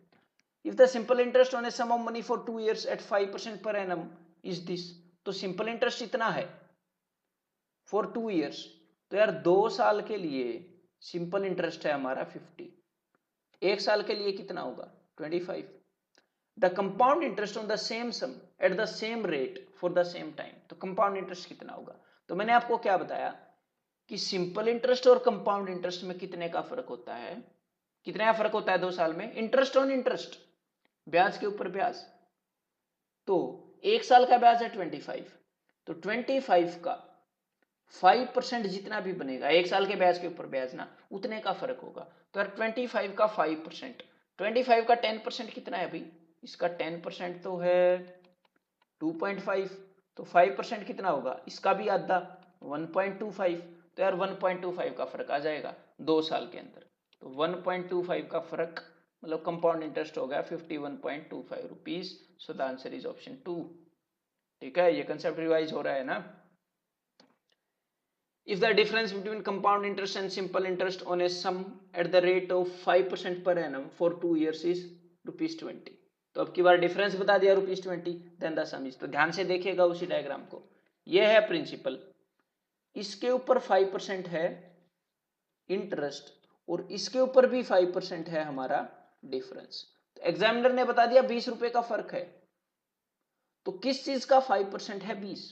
If the simple interest on a sum of money for 2 years at 5% per annum is this. तो सिंपल इंटरेस्ट इतना है फॉर 2 years, तो यार 2 साल के लिए सिंपल इंटरेस्ट है हमारा 50, 1 साल के लिए कितना होगा 25। The compound interest on the same sum at the same rate for the same time. तो कंपाउंड इंटरेस्ट कितना होगा, तो मैंने आपको क्या बताया कि सिंपल इंटरेस्ट और कंपाउंड इंटरेस्ट में कितने का फर्क होता है, कितने का फर्क होता है 2 साल में, इंटरेस्ट ऑन इंटरेस्ट, ब्याज के ऊपर ब्याज। तो 1 साल का ब्याज है 25, तो 25 का 5% जितना भी बनेगा 1 साल के ब्याज के ऊपर ब्याज ना, उतने का फर्क होगा। तो यार 25 का 5%, 25 का 10% कितना है भाई, इसका 10% तो है 2.5, तो 5% कितना होगा, इसका भी आधा 1.25। तो यार 1.25 का फर्क आ जाएगा 2 साल के अंदर। तो 1.25 का फर्क मतलब कंपाउंड इंटरेस्ट हो गया 51.25 rupees. So the answer is option 2। ठीक है, ये कंसेप्ट रिवाइज हो रहा है ना। If the difference between compound interest and simple interest on a sum at the rate of 5% per annum for 2 years is ₹20, तो अब की बार डिफरेंस बता दिया ₹20, देन द सम इज। तो ध्यान से देखिएगा उसी डायग्राम को, ये है प्रिंसिपल, इसके ऊपर 5% है इंटरेस्ट और इसके ऊपर भी 5% है हमारा डिफरेंस। तो एग्जामिनर ने बता दिया 20 रुपए का फर्क है, तो किस चीज का 5% है 20,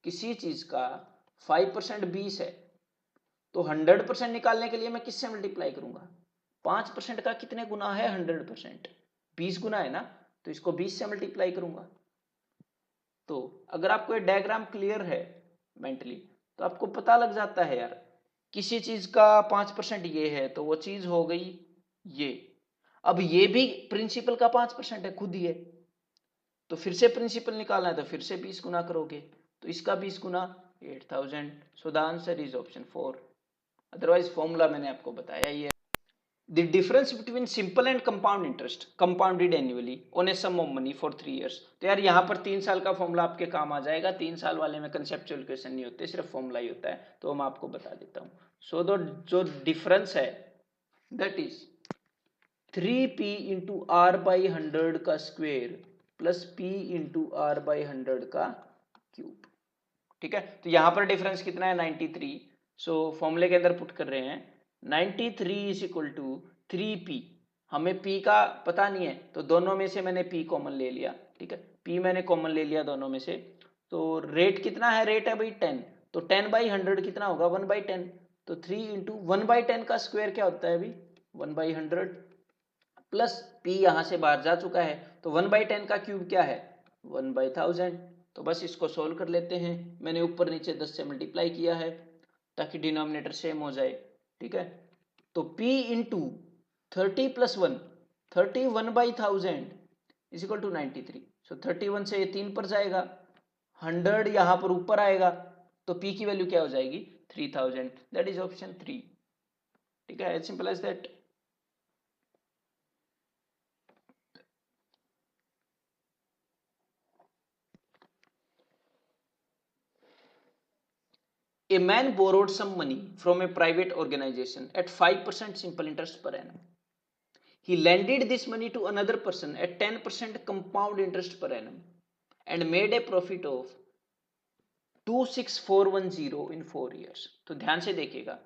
किसी चीज का 5% 20 है, तो 100% निकालने के लिए मैं किससे मल्टीप्लाई करूंगा, 5% का कितने गुना है 100%, 20 गुना है ना, तो इसको 20 से मल्टीप्लाई करूंगा। तो अगर आपको ये डायग्राम क्लियर है मेंटली, तो आपको पता लग जाता है यार किसी चीज का 5% ये है तो वो चीज हो गई ये। अब ये भी प्रिंसिपल का 5% है, खुद ही है, तो फिर से प्रिंसिपल निकालना है तो फिर से 20 गुना करोगे, तो इसका 20 गुना 8000। सो the answer is option 4। Otherwise formula मैंने आपको बताया ही है। The difference between simple and compound interest compounded annually on a sum of money for 3 years। तो यार यहाँ पर 3 साल का फॉर्मूला आपके काम आ जाएगा। 3 साल वाले में कंसेप्चुअल क्वेश्चन नहीं होते, सिर्फ फॉर्मूला ही होता है, तो मैं आपको बता देता हूँ। सो जो डिफरेंस है that is 3p into R by 100 का square plus p into R by 100 का क्यूब। ठीक है, तो यहां पर डिफरेंस कितना है 93। सो फॉर्मूले के अंदर पुट कर रहे हैं 93 इज इक्वल टू 3p। हमें p का पता नहीं है तो दोनों में से मैंने p कॉमन ले लिया। ठीक है, p मैंने कॉमन ले लिया दोनों में से। तो रेट कितना है, रेट है भाई 10, तो 10/100 कितना होगा 1/10। तो 3 इंटू 1/10 का स्क्वायर क्या होता है अभी 1/100 प्लस p यहां से बाहर जा चुका है, तो 1/10 का क्यूब क्या है 1/1000। तो बस इसको सोल्व कर लेते हैं। मैंने ऊपर नीचे 10 से मल्टीप्लाई किया है ताकि डिनोमिनेटर सेम हो जाए। ठीक है, तो p into 30 plus 1 31/1000 is equal to 93। So 31 से ये 3 पर जाएगा, 100 यहां पर ऊपर आएगा, तो p की वैल्यू क्या हो जाएगी 3000। That is option 3। ठीक है, as simple as that. A man borrowed some money from a private organization at 5% simple interest per annum. He lended this money to another person at 10% compound interest per annum and made a profit of 26410 in 4 years। तो ध्यान से देखिएगा,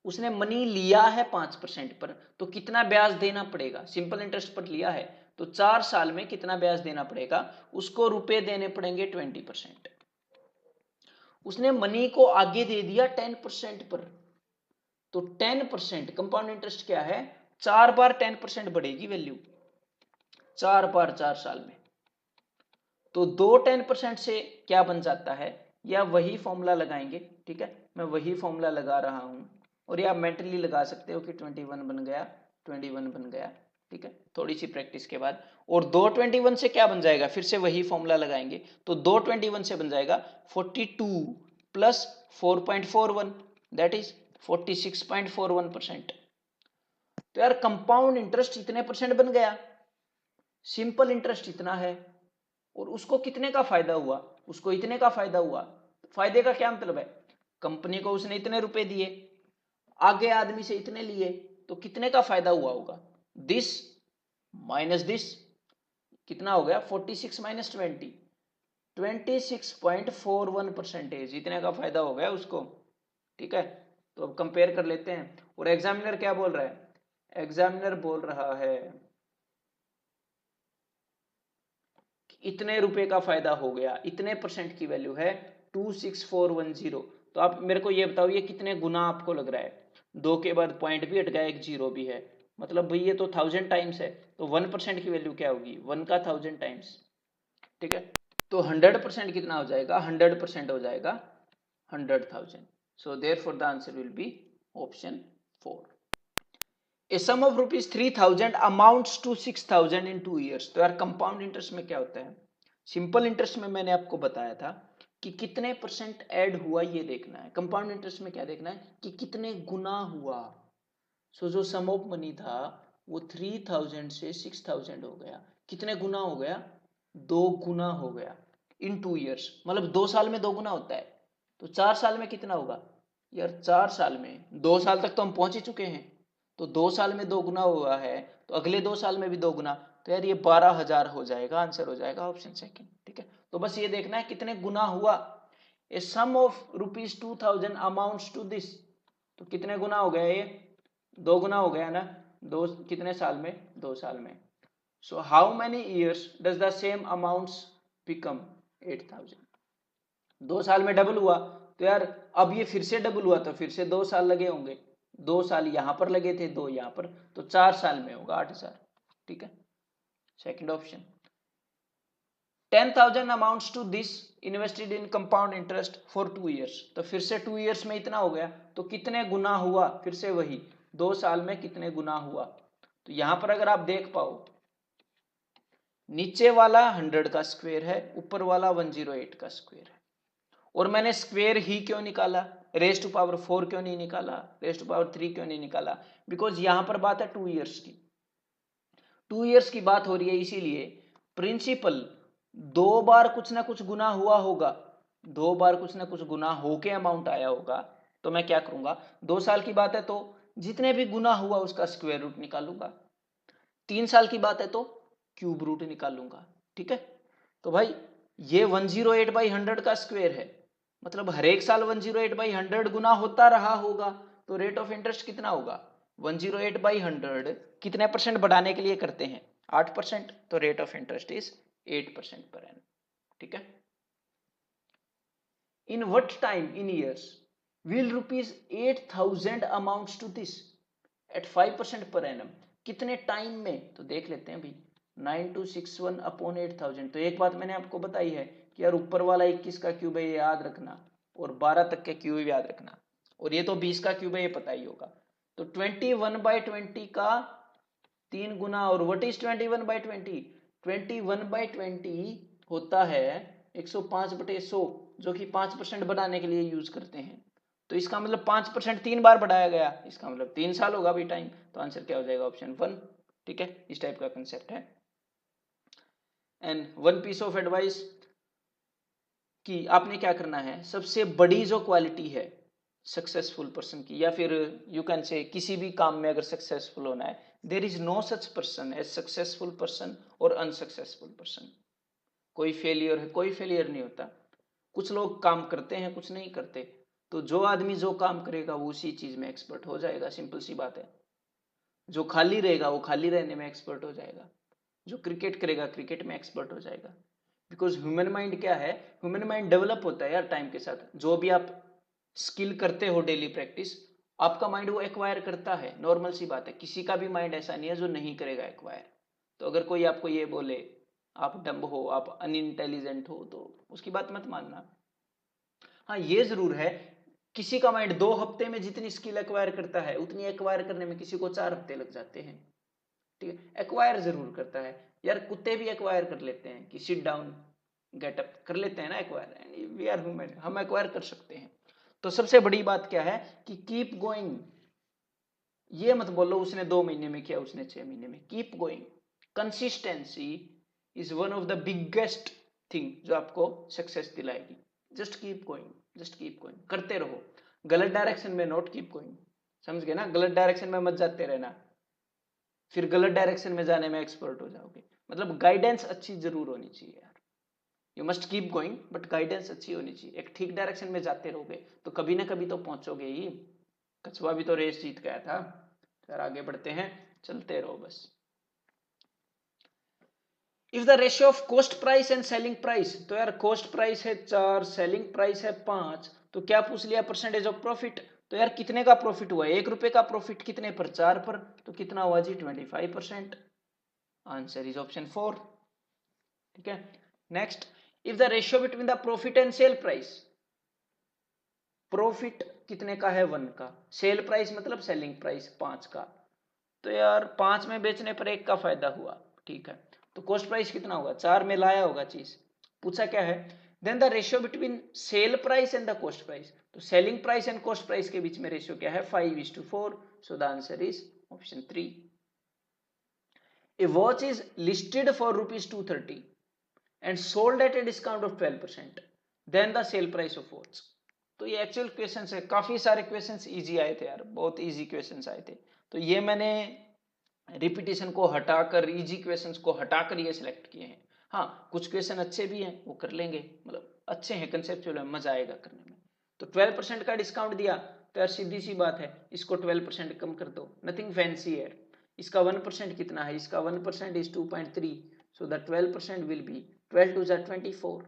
उसने money लिया है 5% पर, तो कितना ब्याज देना पड़ेगा, सिंपल इंटरेस्ट पर लिया है तो 4 साल में कितना ब्याज देना पड़ेगा, उसको रुपए देने पड़ेंगे 20%। उसने मनी को आगे दे दिया 10% पर, तो 10% कंपाउंड इंटरेस्ट क्या है 4 बार 10% बढ़ेगी वैल्यू, 4 बार 4 साल में। तो 2 10% से क्या बन जाता है, या वही फॉर्मूला लगाएंगे। ठीक है, मैं वही फॉर्मूला लगा रहा हूं, और या मेंटली लगा सकते हो कि 21 बन गया 21 बन गया। ठीक है, थोड़ी सी प्रैक्टिस के बाद। और 2 21 से क्या बन जाएगा, फिर से वही फॉर्मूला लगाएंगे, तो 2 21 से बन जाएगा 42 प्लस 4.41 दैट इज 46.41%। तो यार कंपाउंड इंटरेस्ट इतने परसेंट बन गया, सिंपल इंटरेस्ट इतना है, और उसको कितने का फायदा हुआ, उसको इतने का फायदा हुआ। फायदे का क्या मतलब है, कंपनी को उसने इतने रुपए दिए, आगे आदमी से इतने लिए, तो कितने का फायदा हुआ होगा, दिस माइनस दिस कितना हो गया 46 माइनस 20 26.41% इतने का फायदा हो गया उसको। ठीक है, तो अब कंपेयर कर लेते हैं। और एग्जामिनर क्या बोल रहा है, एग्जामिनर बोल रहा है इतने रुपए का फायदा हो गया, इतने परसेंट की वैल्यू है 26410। तो आप मेरे को ये बताओ ये कितने गुना आपको लग रहा है, 2 के बाद पॉइंट भी हट गया, एक जीरो भी है, मतलब भाई ये तो 1000 टाइम्स है, तो 1% की वैल्यू क्या होगी 1 का 1000 टाइम्स। ठीक है, तो 100% कितना हो जाएगा, 100% हो जाएगा 100,000। So therefore the answer will be option 4। A sum of rupees 3000 amounts to 6000 in 2 years। तो यार कंपाउंड इंटरेस्ट में क्या होता है, सिंपल इंटरेस्ट में मैंने आपको बताया था कि कितने परसेंट ऐड हुआ ये देखना है, कंपाउंड इंटरेस्ट में क्या देखना है कि कितने गुना हुआ। सो जो सम ऑफ मनी था वो 3000 से 6000 हो गया, कितने गुना हो गया 2 गुना हो गया इन 2 years, मतलब 2 साल में 2 गुना होता है, तो 4 साल में कितना होगा यार, 4 साल में 2 साल तक तो हम पहुंच ही चुके हैं, तो 2 साल में 2 गुना हुआ है, तो अगले 2 साल में भी 2 गुना, तो यार ये 12,000 हो जाएगा, आंसर हो जाएगा ऑप्शन सेकंड। ठीक है, तो बस ये देखना है कितने गुना हुआ। A sum of rupees 2000 amounts to this, तो कितने गुना हो गया ये 2 गुना हो गया ना, 2 कितने साल में 2 साल में। So how many years does the same amounts become 8000। 2 साल में डबल हुआ, तो यार अब ये फिर से डबल हुआ तो फिर से 2 साल लगे होंगे, 2 साल यहां पर लगे थे 2 यहां पर, तो 4 साल में होगा 8000। ठीक है, second option. 10,000 amounts to this invested in compound interest for 2 years। तो फिर से 2 years में इतना हो गया, तो कितने गुना हुआ, फिर से वही 2 साल में कितने गुना हुआ। तो यहां पर अगर आप देख पाओ नीचे वाला 100 का स्क्वायर है, ऊपर वाला 108 का स्क्वायर है, और मैंने स्क्वायर ही क्यों निकाला, रेज टू पावर 4 क्यों नहीं निकाला, रेज टू पावर 3 क्यों नहीं निकाला? बिकॉज यहां पर बात है 2 ईयर्स की, 2 ईयर्स की बात हो रही है, इसीलिए प्रिंसिपल 2 बार कुछ ना कुछ गुना हुआ होगा, 2 बार कुछ ना कुछ गुना होके अमाउंट आया होगा, तो मैं क्या करूंगा, 2 साल की बात है तो जितने भी गुना हुआ उसका स्क्वायर रूट निकालूंगा, 3 साल की बात है तो क्यूब रूट निकालूंगा। ठीक है, तो भाई ये 108/100 का स्क्वायर है, मतलब हर एक साल 108/100 गुना होता रहा होगा, तो रेट ऑफ इंटरेस्ट कितना होगा, 108/100 कितने परसेंट बढ़ाने के लिए करते हैं, 8%, तो rate of interest is 8% per annum. ठीक है, in what time in years will ₹8,000 amounts to this at 5% per annum, कितने टाइम में, तो देख लेते हैं भाई, 9261/8,000। तो एक बात मैंने आपको बताई है कि यार ऊपर वाला 21 का क्यूब है ये याद रखना, और 12 तक के क्यूब याद रखना, और ये तो 20 का क्यूब है ये पता ही होगा। तो 21/20 का 3 गुना, और व्हाट इज 21/20, 21/20 होता है 105/100, जो कि 5% बढ़ाने के लिए यूज करते हैं। तो इसका मतलब 5% 3 बार बढ़ाया गया, इसका मतलब 3 साल होगा भी टाइम, तो आंसर क्या हो जाएगा, ऑप्शन 1। ठीक है, इस टाइप का कंसेप्ट है। And one piece of advice कि आपने क्या करना है, सबसे बड़ी जो क्वालिटी है सक्सेसफुल पर्सन की, या फिर यू कैन से किसी भी काम में अगर सक्सेसफुल होना है, there is no such person as successful person और अनसक्सेसफुल पर्सन। कोई फेलियर है, कोई फेलियर नहीं होता। कुछ लोग काम करते हैं, कुछ नहीं करते, तो जो आदमी जो काम करेगा वो उसी चीज में एक्सपर्ट हो जाएगा, सिंपल सी बात है। जो खाली रहेगा वो खाली रहने में एक्सपर्ट हो जाएगा, जो क्रिकेट करेगा क्रिकेट में एक्सपर्ट हो जाएगा। बिकॉज ह्यूमन माइंड क्या है, ह्यूमन माइंड डेवलप होता है यार टाइम के साथ। जो भी आप स्किल करते हो डेली प्रैक्टिस, आपका माइंड वो एक्वायर करता है, नॉर्मल सी बात है। किसी का भी माइंड ऐसा नहीं है जो नहीं करेगा एक्वायर। तो अगर कोई आपको ये बोले आप डम्ब हो, आप अनइंटेलिजेंट हो, तो उसकी बात मत मानना। हाँ ये जरूर है, किसी का माइंड 2 हफ्ते में जितनी स्किल एक्वायर करता है उतनी एक्वायर करने में किसी को 4 हफ्ते लग जाते हैं। ठीक है, एक्वायर जरूर करता है यार, कुत्ते भी एक्वायर कर लेते हैं कि सिट डाउन गेट अप कर लेते हैं ना एक्वायर, वी आर ह्यूमन, हम एक्वायर कर सकते हैं। तो सबसे बड़ी बात क्या है कि कीप गोइंग, ये मत बोलो उसने 2 महीने में किया उसने 6 महीने में, keep going. Consistency is one of the biggest thing जो आपको सक्सेस दिलाएगी। Just keep going, just keep going, करते रहो, गलत डायरेक्शन में नॉट कीप गोइंग, समझ गए ना, गलत डायरेक्शन में मत जाते रहना, फिर गलत डायरेक्शन में जाने में एक्सपर्ट हो जाओगे। मतलब गाइडेंस अच्छी जरूर होनी चाहिए यार, you must keep going, but guidance अच्छी होनी चाहिए। एक ठीक डायरेक्शन में जाते रहोगे तो कभी ना कभी तो पहुंचोगे ही। कछुआ भी तो रेस जीत गया था। फिर आगे बढ़ते हैं, चलते रहो बस। If the ratio of cost price and selling price, तो यार कॉस्ट प्राइस है 4, सेलिंग प्राइस है 5, तो क्या पूछ लिया, परसेंटेज ऑफ प्रॉफिट। तो यार कितने का प्रॉफिट हुआ, 1 रुपए का प्रॉफिट कितने पर, 4 पर, तो कितना हुआ जी 25%। Answer is option 4। ठीक है, next, if the ratio between the profit and sale price, profit कितने का है 1 का, सेल प्राइस मतलब सेलिंग प्राइस 5 का, तो यार 5 में बेचने पर 1 का फायदा हुआ। ठीक है, तो कॉस्ट प्राइस कितना होगा, 4 में लाया होगा चीज, पूछा क्या है, then the ratio between sale price and the cost price, तो selling price and cost price के बीच में रेशियो क्या है, 5:4, so the answer is option 3। A watch is listed for ₹230 and sold at a discount of 12%, then the sale price of watch। तो ये actual questions है, काफी सारे क्वेश्चंस इजी आए थे यार, बहुत इजी क्वेश्चंस आए थे। तो ये मैंने रिपीटिशन को हटाकर, इजी क्वेश्चंस को हटाकर ये सिलेक्ट किए हैं। हाँ कुछ क्वेश्चन अच्छे भी हैं, वो कर लेंगे, मतलब अच्छे हैं, कंसेप्चुअल है, मजा आएगा करने में। तो 12% का डिस्काउंट दिया, तो यार सीधी सी बात है, इसको 12% कम कर दो, नथिंग फैंसी है। इसका 1% कितना है, इसका 1% is 2.3, so the 12% will be 12 2 24,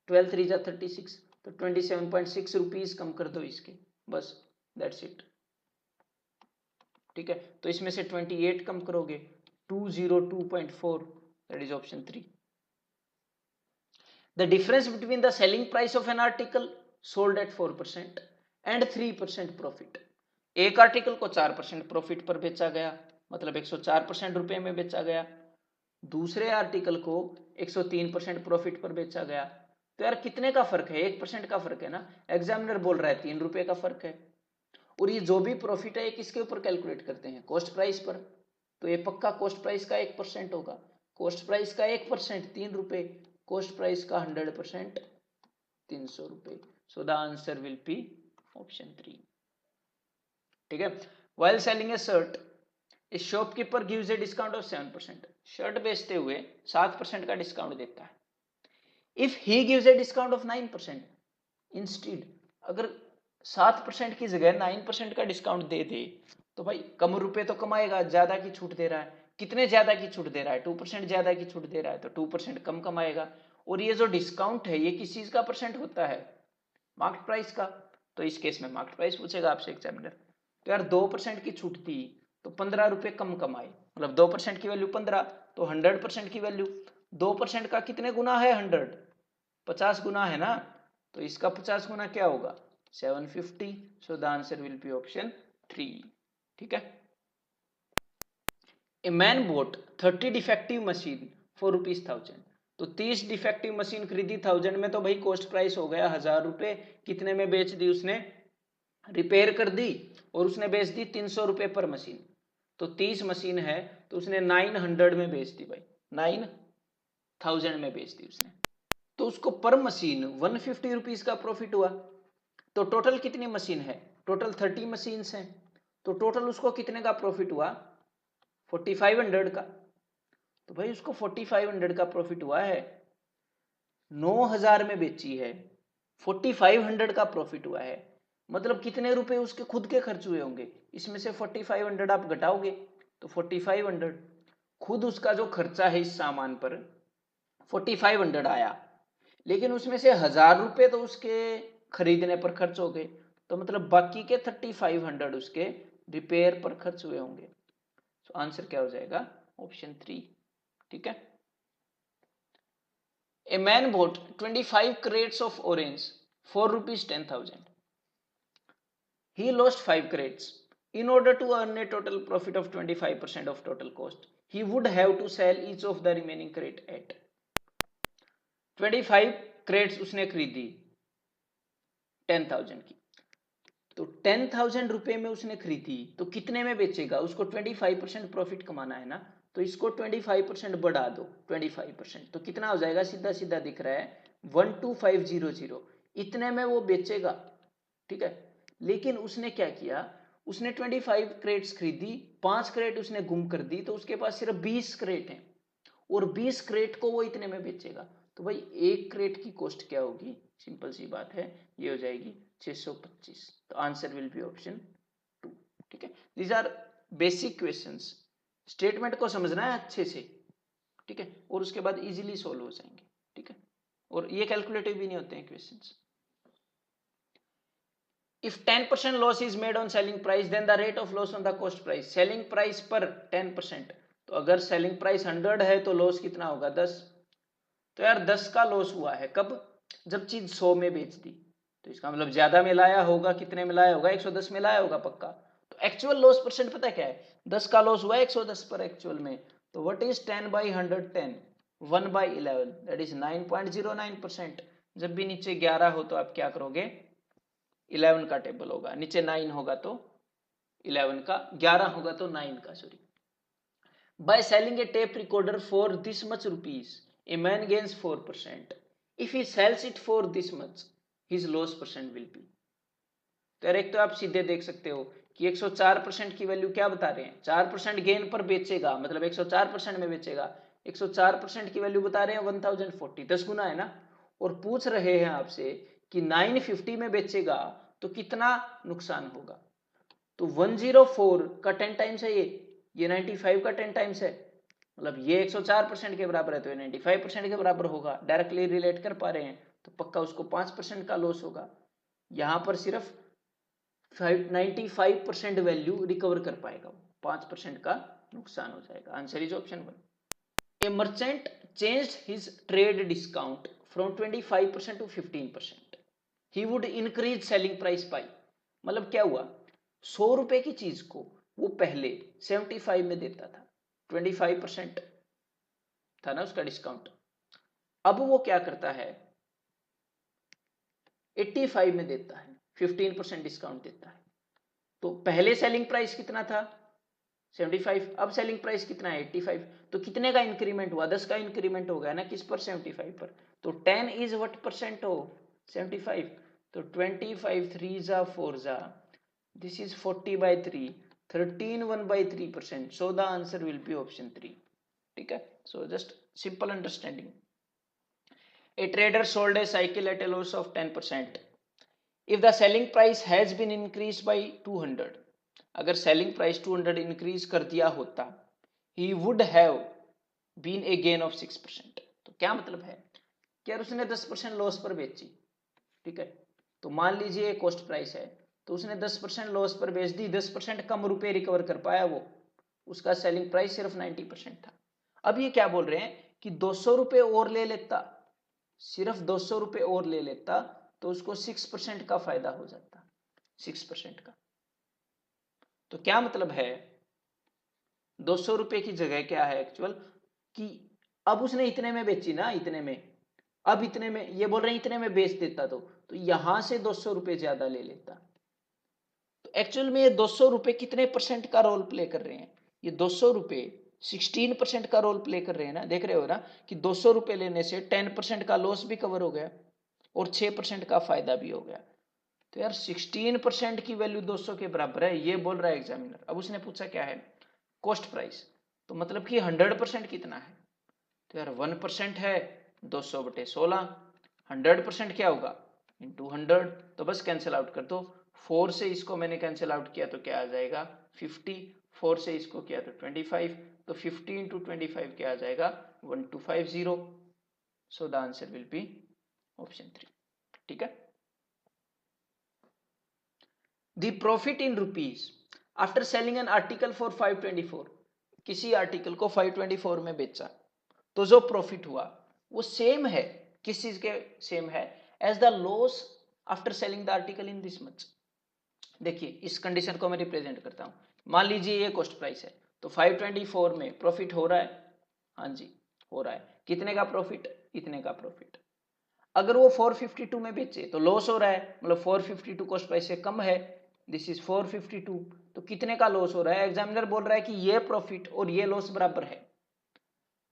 12 3 36, तो 27.6 रुपीज कम कर दो इसके, बस दैट्स इट। ठीक है, तो इसमें से 28 कम करोगे, 202.4, that is option 3। The difference between the selling price of an article sold at 4% and 3% profit, एक आर्टिकल को 4% प्रॉफिट पर बेचा गया, मतलब 104% रुपए में बेचा गया, दूसरे आर्टिकल को 103% प्रॉफिट पर बेचा गया, तो यार कितने का फर्क है, 1% का फर्क है ना। एग्जामिनर बोल रहा है 3 रुपए का फर्क है, और ये जो भी प्रॉफिट है ये किसके ऊपर कैलकुलेट करते हैं, कॉस्ट प्राइस पर। तो ये पक्का कॉस्ट प्राइस का 1% होगा। कॉस्ट प्राइस का 1% 3 रुपए, कॉस्ट प्राइस का 100% 300 रुपए। सो the answer will be option 3। ठीक है। While selling A shirt, A shopkeeper gives a discount of 7%। Shirt बेचते हुए 7% का डिस्काउंट देता है। If he gives a discount of 9% instead, अगर 7% की जगह 9% का डिस्काउंट दे दे तो भाई कम रुपए तो कमाएगा, ज्यादा की छूट दे रहा है। कितने ज्यादा की छूट दे रहा है, 2% ज्यादा की छूट दे रहा है, तो 2% कम कमाएगा। और ये जो डिस्काउंट है ये किस चीज का परसेंट होता है, मार्केट प्राइस का। तो इस केस में मार्केट प्राइस पूछेगा आपसे एग्जामिनर। तो यार 2% की छूट दी तो 15 रुपए कम कमाए, मतलब 2% की वैल्यू 15, तो 100% की वैल्यू 2% का कितने गुना है, 100, 50 गुना है ना। तो इसका 50 गुना क्या होगा, 750। सो the answer will be option 3। ठीक है। A man boat 30 defective machine for ₹1000। तो 30 डिफेक्टिव मशीन खरीदी 1000 में, तो भाई कॉस्ट प्राइस हो गया 1000 रुपए। कितने में बेच दी उसने, रिपेयर कर दी और उसने बेच दी 300 रुपए पर मशीन। तो 30 मशीन है तो उसने 900 में बेच दी भाई, 9000 में बेच दी उसने। तो उसको पर मशीन 150 रुपीज का प्रॉफिट हुआ। तो टोटल कितनी मशीन है, टोटल 30 मशीन हैं, तो टोटल उसको कितने का प्रॉफिट हुआ, 4500 का। तो भाई उसको 4500 का प्रॉफिट हुआ है, 9000 में बेची है, 4500 का प्रॉफिट हुआ है। मतलब कितने रुपए उसके खुद के खर्च हुए होंगे, इसमें से 4500 आप घटाओगे तो 4500। खुद उसका जो खर्चा है इस सामान पर 4500 आया, लेकिन उसमें से 1000 रुपए तो उसके खरीदने पर खर्च हो गए, तो मतलब बाकी के 3500 उसके रिपेयर पर खर्च हुए होंगे। तो आंसर क्या हो जाएगा, ऑप्शन 3। ठीक है। A man bought 25 crates of orange for ₹10,000. He lost 5 crates. In order to earn a total profit of 25% of total cost, he would have to sell each of the remaining crate at 25 crates उसने खरीदी 10,000 की। तो 10,000 रुपए में उसने खरीदी तो कितने में बेचेगा, उसको 25% प्रॉफिट कमाना है ना। तो इसको 25% बढ़ा दो, 25%, तो कितना हो जाएगा, सीधा सीधा दिख रहा है 12500, इतने में वो बेचेगा। ठीक है। लेकिन उसने क्या किया, उसने 25 क्रेट्स खरीदी, 5 क्रेट उसने गुम कर दी, तो उसके पास सिर्फ 20 क्रेट हैं, और 20 क्रेट को वो इतने में बेचेगा। तो भाई एक क्रेट की कॉस्ट क्या होगी, सिंपल सी बात है, ये हो जाएगी 625। तो आंसर विल बी ऑप्शन 2। ठीक है। These are basic questions, statement को समझना है अच्छे से। ठीक है। और उसके बाद इजीली सोल्व हो जाएंगे। ठीक है। और ये कैलकुलेटिव भी नहीं होते हैं questions. If 10% loss is made on selling price, then the rate of loss on the cost price. Selling price पर 10%, तो अगर सेलिंग प्राइस 100 है तो लॉस कितना होगा, 10। तो यार 10 का लॉस हुआ है कब, जब चीज 100 में बेच दी। तो इसका मतलब ज्यादा में लाया होगा, कितने में लाया होगा, 110 में लाया होगा पक्का। तो एक्चुअल लॉस परसेंट पता क्या है, 10 का लॉस हुआ है 110 पर एक्चुअल में। तो व्हाट इज 10/110, 1/11, दैट इज 9.09%। जब भी नीचे 11 हो तो आप क्या करोगे, 11 का टेबल होगा, नीचे 9 होगा तो 11 का, 11 होगा तो 9 का, sorry. By selling a tape recorder for this much rupees, a man gains 4%. If he sells it for this much, his loss percent will be. तो यार एक तो आप सीधे देख सकते हो कि 104% की वैल्यू क्या बता रहे हैं, 4% गेन पर बेचेगा, मतलब 104% में बेचेगा। 104% की वैल्यू बता रहे हैं 1040, 10 गुना है ना। और पूछ रहे हैं आपसे कि 950 में बेचेगा तो कितना नुकसान होगा। तो 104 का 10 टाइम्स है, ये 95 का 10 टाइम्स है, मतलब ये 104% के बराबर है तो ये 95% के बराबर होगा। डायरेक्टली रिलेट कर पा रहे हैं, तो पक्का उसको 5% का लॉस होगा। यहां पर सिर्फ 95% वैल्यू रिकवर कर पाएगा, 5% का नुकसान हो जाएगा। Answer is option 1। A merchant changed his trade discount from 25% to 15%, he would increase selling price by. मतलब क्या हुआ, 100 रुपए की चीज को वो पहले 75 में देता था, 25% था ना उसका डिस्काउंट। अब वो क्या करता है, 85 में देता है, 15% डिस्काउंट देता है। तो पहले सेलिंग प्राइस कितना था 75, अब सेलिंग प्राइस कितना है 85, तो कितने का इंक्रीमेंट हुआ 10 का इंक्रीमेंट हो गया ना किस पर 75 पर। तो 10 इज व्हाट परसेंट हो 75, तो 25 3 जा 4 जा, this is 40/3, 13 1/3%, so the answer will be option 3। ठीक है, so just simple understanding। A trader sold a cycle at a loss of 10% if the selling price has been increased by 200। अगर selling price 200 increase कर दिया होता he would have been a gain of 6%। तो क्या मतलब है कि यार उसने 10% लॉस पर बेची, ठीक है, तो मान लीजिए कॉस्ट प्राइस है, तो उसने 10% लॉस पर बेच दी, 10% कम रुपए रिकवर कर पाया वो, उसका सेलिंग प्राइस सिर्फ 90% था। अब ये क्या बोल रहे हैं कि 200 रुपए और ले लेता, सिर्फ 200 रुपए और ले लेता, तो उसको 6% का फायदा हो जाता, 6% का। तो क्या मतलब है 200 रुपए की जगह क्या है एक्चुअल कि अब उसने इतने में बेची ना, इतने में, अब इतने में, ये बोल रहे हैं इतने में बेच देता तो यहां से 200 रुपए ज्यादा ले लेता। तो एक्चुअल में ये 200 रुपए कितने परसेंट का रोल प्ले कर रहे हैं, ये 200 रुपए 16% का रोल प्ले कर रहे हैं ना, देख रहे हो ना कि 200 रुपए लेने से 10% का लॉस भी कवर हो गया और 6% का फायदा भी हो गया। तो यार 16% की वैल्यू 200 के बराबर है, ये बोल रहा है एग्जामिनर। अब उसने पूछा क्या है कॉस्ट प्राइस, तो मतलब कि 100% कितना है, तो यार 1% है 200/16, 100% क्या होगा इंटू 100, तो बस कैंसिल आउट कर दो। 4 से इसको मैंने कैंसिल आउट किया तो क्या आ जाएगा 50, 4 से इसको किया तो 25, तो 50 इंटू 25 क्या आ जाएगा 1250। सो the answer will be option 3। ठीक है, the profit in rupees after selling an article for 524। किसी आर्टिकल को 524 में बेचा तो जो प्रॉफिट हुआ वो सेम है, किस चीज के सेम है, as the loss after selling the article in this much. देखिए इस कंडीशन को मैं रिप्रेजेंट करता हूं, मान लीजिए ये कॉस्ट प्राइस है, तो 524 में प्रॉफिट हो रहा है, हाँ जी हो रहा है, कितने का प्रॉफिट, इतने का प्रॉफिट। अगर वो 452 में बेचे तो लॉस हो रहा है, मतलब 452 कॉस्ट प्राइस से कम है, दिस इज 452, तो कितने का लॉस हो रहा है, एग्जामिनर बोल रहा है कि ये प्रॉफिट और ये लॉस बराबर है,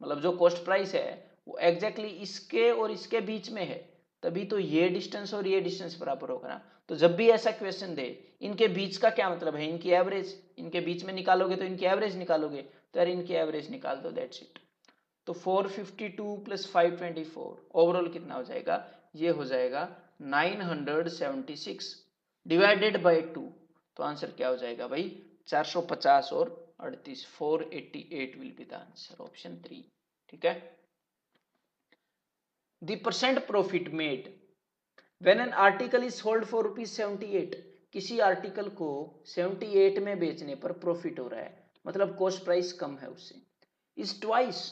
मतलब जो कॉस्ट प्राइस है वो एग्जैक्टली इसके और इसके बीच में है, तभी तो ये डिस्टेंस और ये डिस्टेंस बराबर होगा ना। तो जब भी ऐसा क्वेश्चन दे, इनके बीच का क्या मतलब है, इनकी एवरेज, इनके बीच में निकालोगे तो इनकी एवरेज निकालोगे, तो यार इनकी एवरेज निकाल दो, दैट्स इट। तो 452 प्लस 524 ओवरऑल कितना हो जाएगा, ये हो जाएगा 976 डिवाइडेड बाय 2, तो आंसर क्या हो जाएगा भाई 450 और 38, 488 will be the answer, option 3। ठीक है, the percent profit made when an article is sold for ₹78। किसी आर्टिकल को 78 में बेचने पर प्रॉफिट हो रहा है, मतलब कॉस्ट प्राइस कम है उससे, is twice,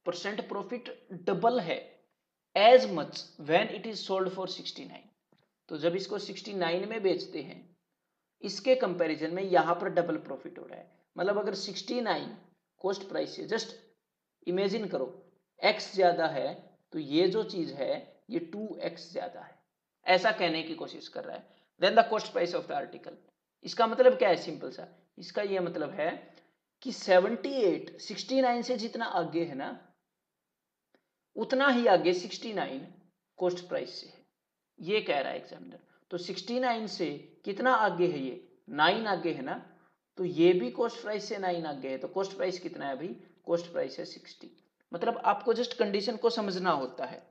percent profit double है, as much when it is sold for 69। तो जब इसको 69 में बेचते हैं इसके कंपैरिजन में यहां पर डबल प्रॉफिट हो रहा है, मतलब अगर 69 कॉस्ट प्राइस से, जस्ट इमेजिन करो x ज्यादा है तो ये जो चीज है ये 2x ज्यादा है, ऐसा कहने की कोशिश कर रहा है, then the cost price of the article. इसका मतलब क्या है, सिंपल सा, इसका ये मतलब है कि 78 69 से जितना आगे है ना उतना ही आगे 69 कॉस्ट प्राइस से है, ये कह रहा है एग्जामिनर। तो 69 से कितना आगे है, ये 9 आगे है ना, तो ये भी कॉस्ट प्राइस से 9 आगे है, तो कॉस्ट प्राइस कितना है अभी, कॉस्ट प्राइस है 60। मतलब आपको जस्ट कंडीशन को समझना होता है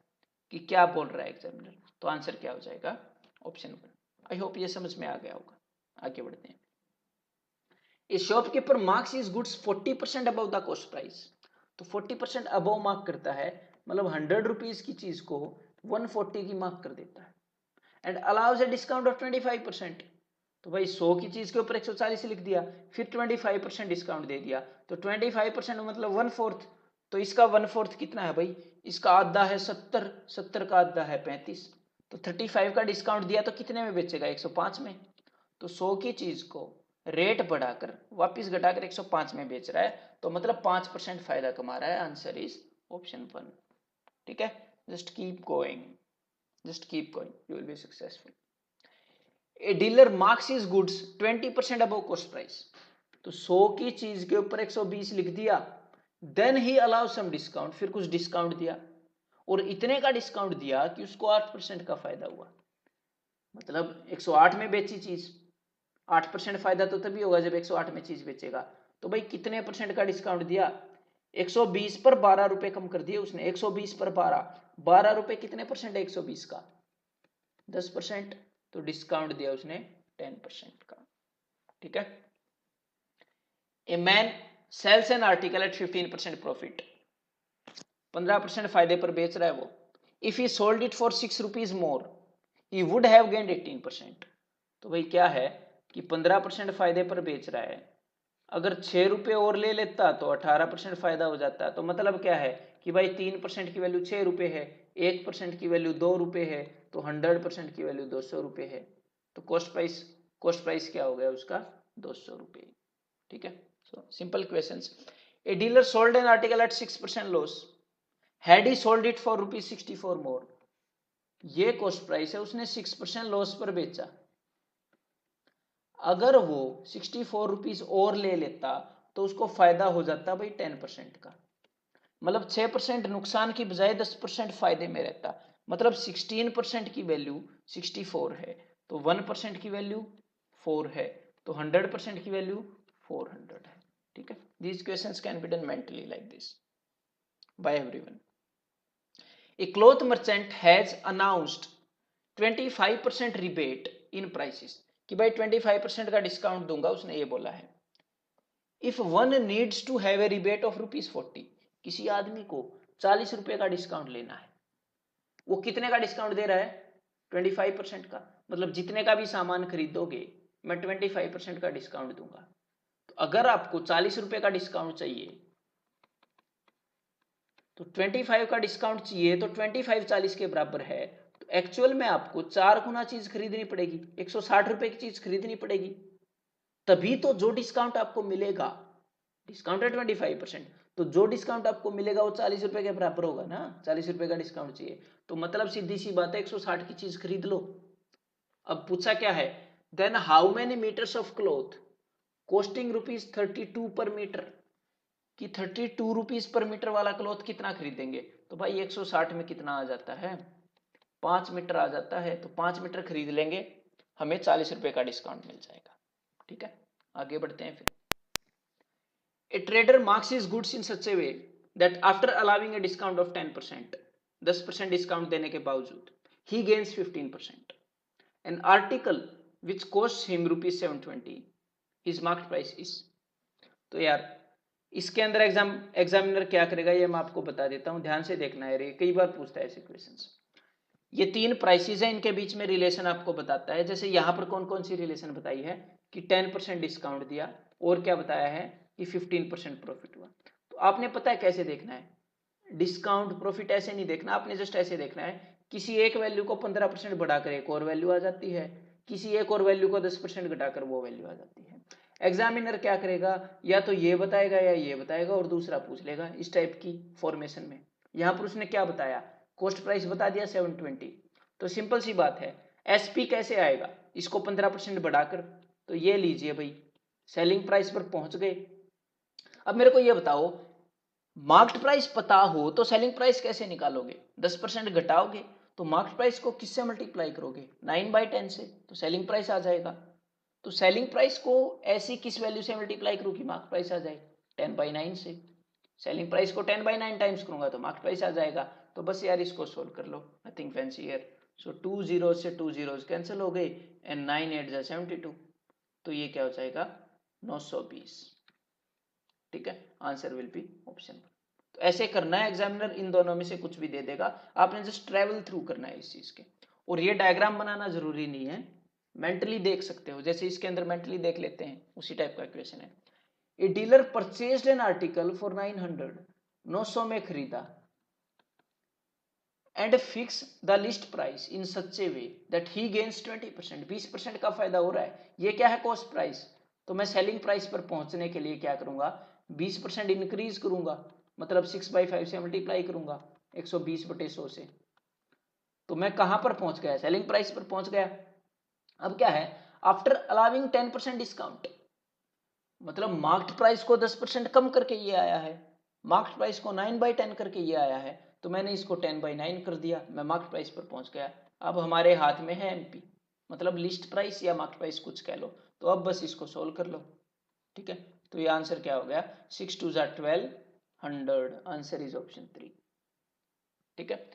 कि क्या बोल रहा है एग्जामिनर, तो आंसर क्या हो जाएगा ऑप्शन 1। आई होप ये समझ में आ गया होगा। आगे बढ़ते हैं, ए shopkeeper marks his goods 40% above the cost price. तो 40% अबव मार्क करता है, मतलब 100 रुपीज की चीज को 140 की मार्क कर देता है, and allows a discount of 25%। तो भाई 100 की चीज के ऊपर 140 लिख दिया, फिर 25% डिस्काउंट दे दिया, तो 25% मतलब 1/4, तो इसका 1/4 कितना है भाई, इसका आधा है 70, 70 का आधा है 35, तो 35 का डिस्काउंट दिया तो कितने में बेचेगा 105 में। तो 100 की चीज को रेट बढ़ाकर वापिस घटाकर 105 में बेच रहा है, तो मतलब 5% फायदा कमा रहा है, आंसर इज ऑप्शन 1। ठीक है, just keep going. Just keep going, you will be successful. A dealer marks his goods 20% above cost price. तो 100 की चीज के ऊपर 120 लिख दिया, then he allow some discount, फिर कुछ डिस्काउंट दिया और इतने का डिस्काउंट दिया कि उसको 8% का फायदा हुआ। मतलब 108 में बेची चीज, 8% फायदा तो तभी होगा जब 108 में चीज बेचेगा। तो भाई कितने परसेंट का डिस्काउंट दिया? 120 पर 12 रुपए कम कर दिए उसने। 120 पर 12 रुपए कितने परसेंट है 120 का? 10%। तो डिस्काउंट दिया उसने 10% का। ठीक है। A man sells an article at 15% profit, 15% फायदे पर बेच रहा है वो। If he sold it for 6 rupees more he would have gained 18%। तो भाई क्या है कि 15% फायदे पर बेच रहा है, अगर 6 रुपए और ले लेता तो 18% फायदा हो जाता। तो मतलब क्या है कि भाई 3% की वैल्यू 6 रुपए है, 1% की वैल्यू 2 रुपए है, तो 100% की वैल्यू 200 रुपए है। तो कॉस्ट प्राइस क्या हो गया उसका? 200 रुपए। ठीक है। So simple questions. A dealer sold an article at 6% loss, had he sold it for ₹64 more. ये कॉस्ट प्राइस है, उसने 6% लॉस पर बेचा। अगर वो 64 रुपीज और ले लेता तो उसको फायदा हो जाता भाई 10% का। मतलब 6% नुकसान की बजाय 10% फायदे में रहता। मतलब 16% की वैल्यू 64 है, तो 1% की वैल्यू 4 है, तो 100% की वैल्यू 400 है। ठीक है। These questions can be done mentally like this by everyone. A cloth merchant has announced 25% rebate in prices, कि भाई 25% का डिस्काउंट दूंगा, उसने ये बोला है। If one needs to have a rebate of ₹40, किसी आदमी को 40 रुपए का डिस्काउंट लेना है, वो कितने का डिस्काउंट दे रहा है? 25% का। मतलब जितने का भी सामान खरीदोगे मैं 25% का डिस्काउंट दूंगा। तो अगर आपको 40 रुपए का डिस्काउंट चाहिए तो 25 का डिस्काउंट चाहिए, तो 25 40 के बराबर है, तो एक्चुअल में आपको 4 गुना चीज खरीदनी पड़ेगी, 160 रुपए की चीज खरीदनी पड़ेगी। तभी तो जो डिस्काउंट आपको मिलेगा, डिस्काउंट है 25%, तो जो डिस्काउंट आपको मिलेगा वो 40 रुपए के बराबर होगा ना। 40 रुपए का डिस्काउंट चाहिए, तो मतलब सीधी सी बात है 160 की चीज खरीद लो। अब पूछा क्या है, then how many metres of cloth costing ₹32 per metre, कि 32 रुपीज पर मीटर वाला क्लॉथ कितना खरीदेंगे? तो भाई 160 में कितना आ जाता है? 5 मीटर आ जाता है, तो 5 मीटर खरीद लेंगे, हमें 40 रुपए का डिस्काउंट मिल जाएगा। ठीक है। आगे बढ़ते हैं फिर। ए trader marks his goods in such A way that after allowing a discount of 10%, 10% discount देने के बावजूद, ही gains 15%। An article which cost him ₹720, his market price is. तो यार इसके अंदर एग्जामिनर क्या करेगा ये मैं आपको बता देता हूं, ध्यान से देखना है, कई बार पूछता है ऐसे क्वेश्चंस। ये 3 प्राइसेस हैं, इनके बीच में रिलेशन आपको बताता है। जैसे यहां पर कौन कौन सी रिलेशन बताई है कि 10% डिस्काउंट दिया, और क्या बताया है कि 15% प्रॉफिट हुआ। तो आपने पता है कैसे देखना है, डिस्काउंट प्रॉफिट ऐसे नहीं देखना, आपने जस्ट ऐसे देखना है, किसी एक वैल्यू को 15% बढ़ाकर एक और वैल्यू आ जाती है, किसी एक और वैल्यू को 10% घटाकर वो वैल्यू आ जाती है। एग्जामिनर क्या करेगा, या तो ये बताएगा या ये बताएगा और दूसरा पूछ लेगा, इस टाइप की फॉर्मेशन में। यहां पर उसने क्या बताया, कॉस्ट प्राइस बता दिया 720, तो सिंपल सी बात है, एसपी कैसे आएगा, इसको 15% बढ़ाकर। तो ये लीजिए भाई, सेलिंग प्राइस पर पहुंच गए। अब मेरे को ये बताओ, मार्केट प्राइस पता हो तो सेलिंग प्राइस कैसे निकालोगे? 10% घटाओगे, तो मार्केट प्राइस को किससे मल्टीप्लाई करोगे? 9/10 से, तो सेलिंग प्राइस आ जाएगा। तो सेलिंग प्राइस को ऐसी किस वैल्यू से मल्टीप्लाई करूँ कि मार्केट प्राइस आ जाए? 10/9 से। सेलिंग प्राइस को 10/9 टाइम्स करूंगा तो मार्केट प्राइस आ जाएगा। तो बस यार इसको सोल्व कर लो, nothing fancy here. So 2 zeros से 2 zeros कैंसिल हो गए, एंड 9 8 जा 72, तो ये क्या हो जाएगा? 920। ठीक है, आंसर विल बी ऑप्शन। तो ऐसे करना है, एग्जामिनर इन दोनों में से कुछ भी दे देगा, आपने जस्ट ट्रेवल थ्रू करना है इस चीज के। और ये डायग्राम बनाना जरूरी नहीं है, मेंटली देख सकते हो, जैसे इसके अंदर मेंटली देख लेते हैं, उसी टाइप का क्वेश्चन है। A dealer purchased an article for 900, 900 में खरीदा, and fix the list price in such A way that he gains 20%, 20% का फायदा हो रहा है। ये क्या है? Cost price. तो मैं सेलिंग प्राइस पर पहुंचने के लिए क्या करूंगा? 20% इंक्रीज करूंगा, मतलब 6/5 से मल्टीप्लाई करूंगा 120/100 से। तो मैं कहां पर पहुंच गया, सेलिंग प्राइस पर पहुंच गया। अब क्या है, आफ्टर अलाउिंग 10% डिस्काउंट, मतलब मार्केट प्राइस को 10% कम करके ये आया है, मार्केट प्राइस को 9/10 करके ये आया है, तो मैंने इसको 10/9 कर दिया, मैं मार्केट प्राइस पर पहुंच गया। अब हमारे हाथ में है एमपी, मतलब लिस्ट प्राइस या मार्केट प्राइस कुछ कह लो, तो अब बस इसको सोल्व कर लो। ठीक है, तो ये आंसर क्या हो गया, 6 2 1200, आंसर इज ऑप्शन 3। ठीक है,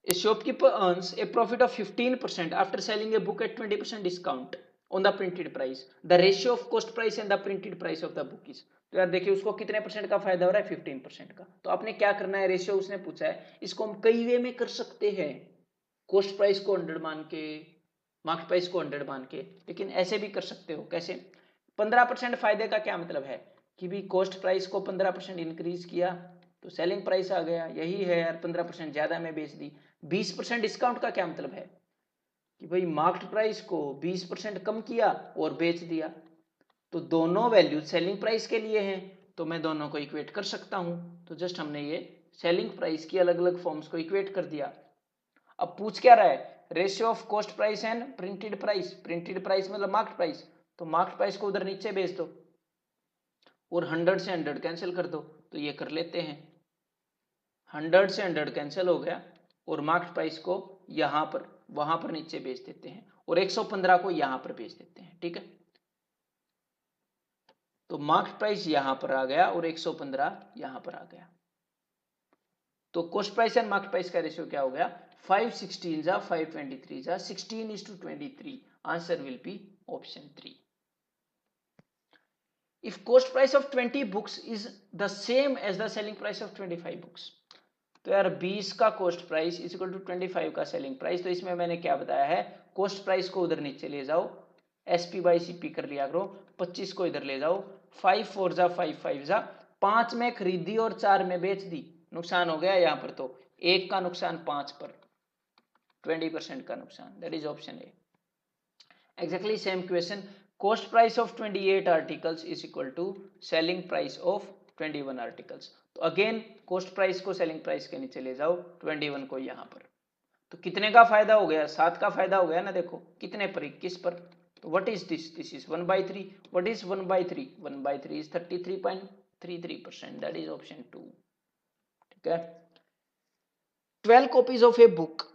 A shopkeeper earns a profit of 15% after selling a book at 20% discount on the printed price. The ratio of cost price and the printed price of the book is, तो यार देखिए उसको कितने percent का फायदा हो रहा है, 15% का। तो आपने क्या करना है, रेशियो उसने पूछा है, इसको हम कई वे में कर सकते हैं, कॉस्ट प्राइस को 100 मान के, मार्केट प्राइस को 100 मान के, लेकिन ऐसे भी कर सकते हो। कैसे, 15% फायदे का क्या मतलब है कि भी कॉस्ट प्राइस को 15% इंक्रीज किया तो सेलिंग प्राइस आ गया, यही है यार, 15% ज्यादा में बेच दी। 20% डिस्काउंट का क्या मतलब है कि भाई मार्केट प्राइस को 20% कम किया और बेच दिया, तो दोनों वैल्यू सेलिंग प्राइस के लिए हैं, तो मैं दोनों को इक्वेट कर सकता हूं। तो जस्ट हमने ये सेलिंग प्राइस की अलग अलग फॉर्म्स को इक्वेट कर दिया। अब पूछ क्या रहा है, ratio of cost price and printed price, printed price मतलब मार्केट प्राइस, तो मार्केट प्राइस को उधर नीचे भेज दो और 100 से 100 कैंसिल कर दो, तो ये कर लेते हैं, 100 से 100 कैंसिल हो गया और मार्केट प्राइस को यहां पर वहां पर नीचे बेच देते हैं और 115 को यहां पर बेच देते हैं। ठीक है, तो मार्केट प्राइस यहां पर आ गया और 115 यहां पर आ गया, तो cost price and market price का रेशियो क्या हो गया, 516 जा 523 जा 16:23, answer will be option 3। If cost price of 20 books is the same as the selling price of 25 books, तो यार 20 का cost price is equal to 25 का सेलिंग प्राइस, तो इसमें मैंने क्या बताया है, कॉस्ट प्राइस को उधर नीचे ले जाओ, एसपी बाई सीपी कर लिया करो, 25 को इधर ले जाओ, 5 4 जा 5 5 जा, 5 में खरीदी और 4 में बेच दी, नुकसान हो गया यहाँ पर, तो 1 का नुकसान 5 पर, 20% का नुकसान, that is option A. Exactly same question, cost price of 28 articles is equal to selling price of 21 articles, तो अगेन कॉस्ट प्राइस को सेलिंग प्राइस के नीचे ले जाओ, 21 को यहां पर, तो कितने का फायदा हो गया, 7 का फायदा हो गया ना, देखो कितने पर, 21 पर, तो what is this, this is 1/3, what is 1/3, 1/3 is 33.33%, that is option 2। ठीक है, 12 copies of a book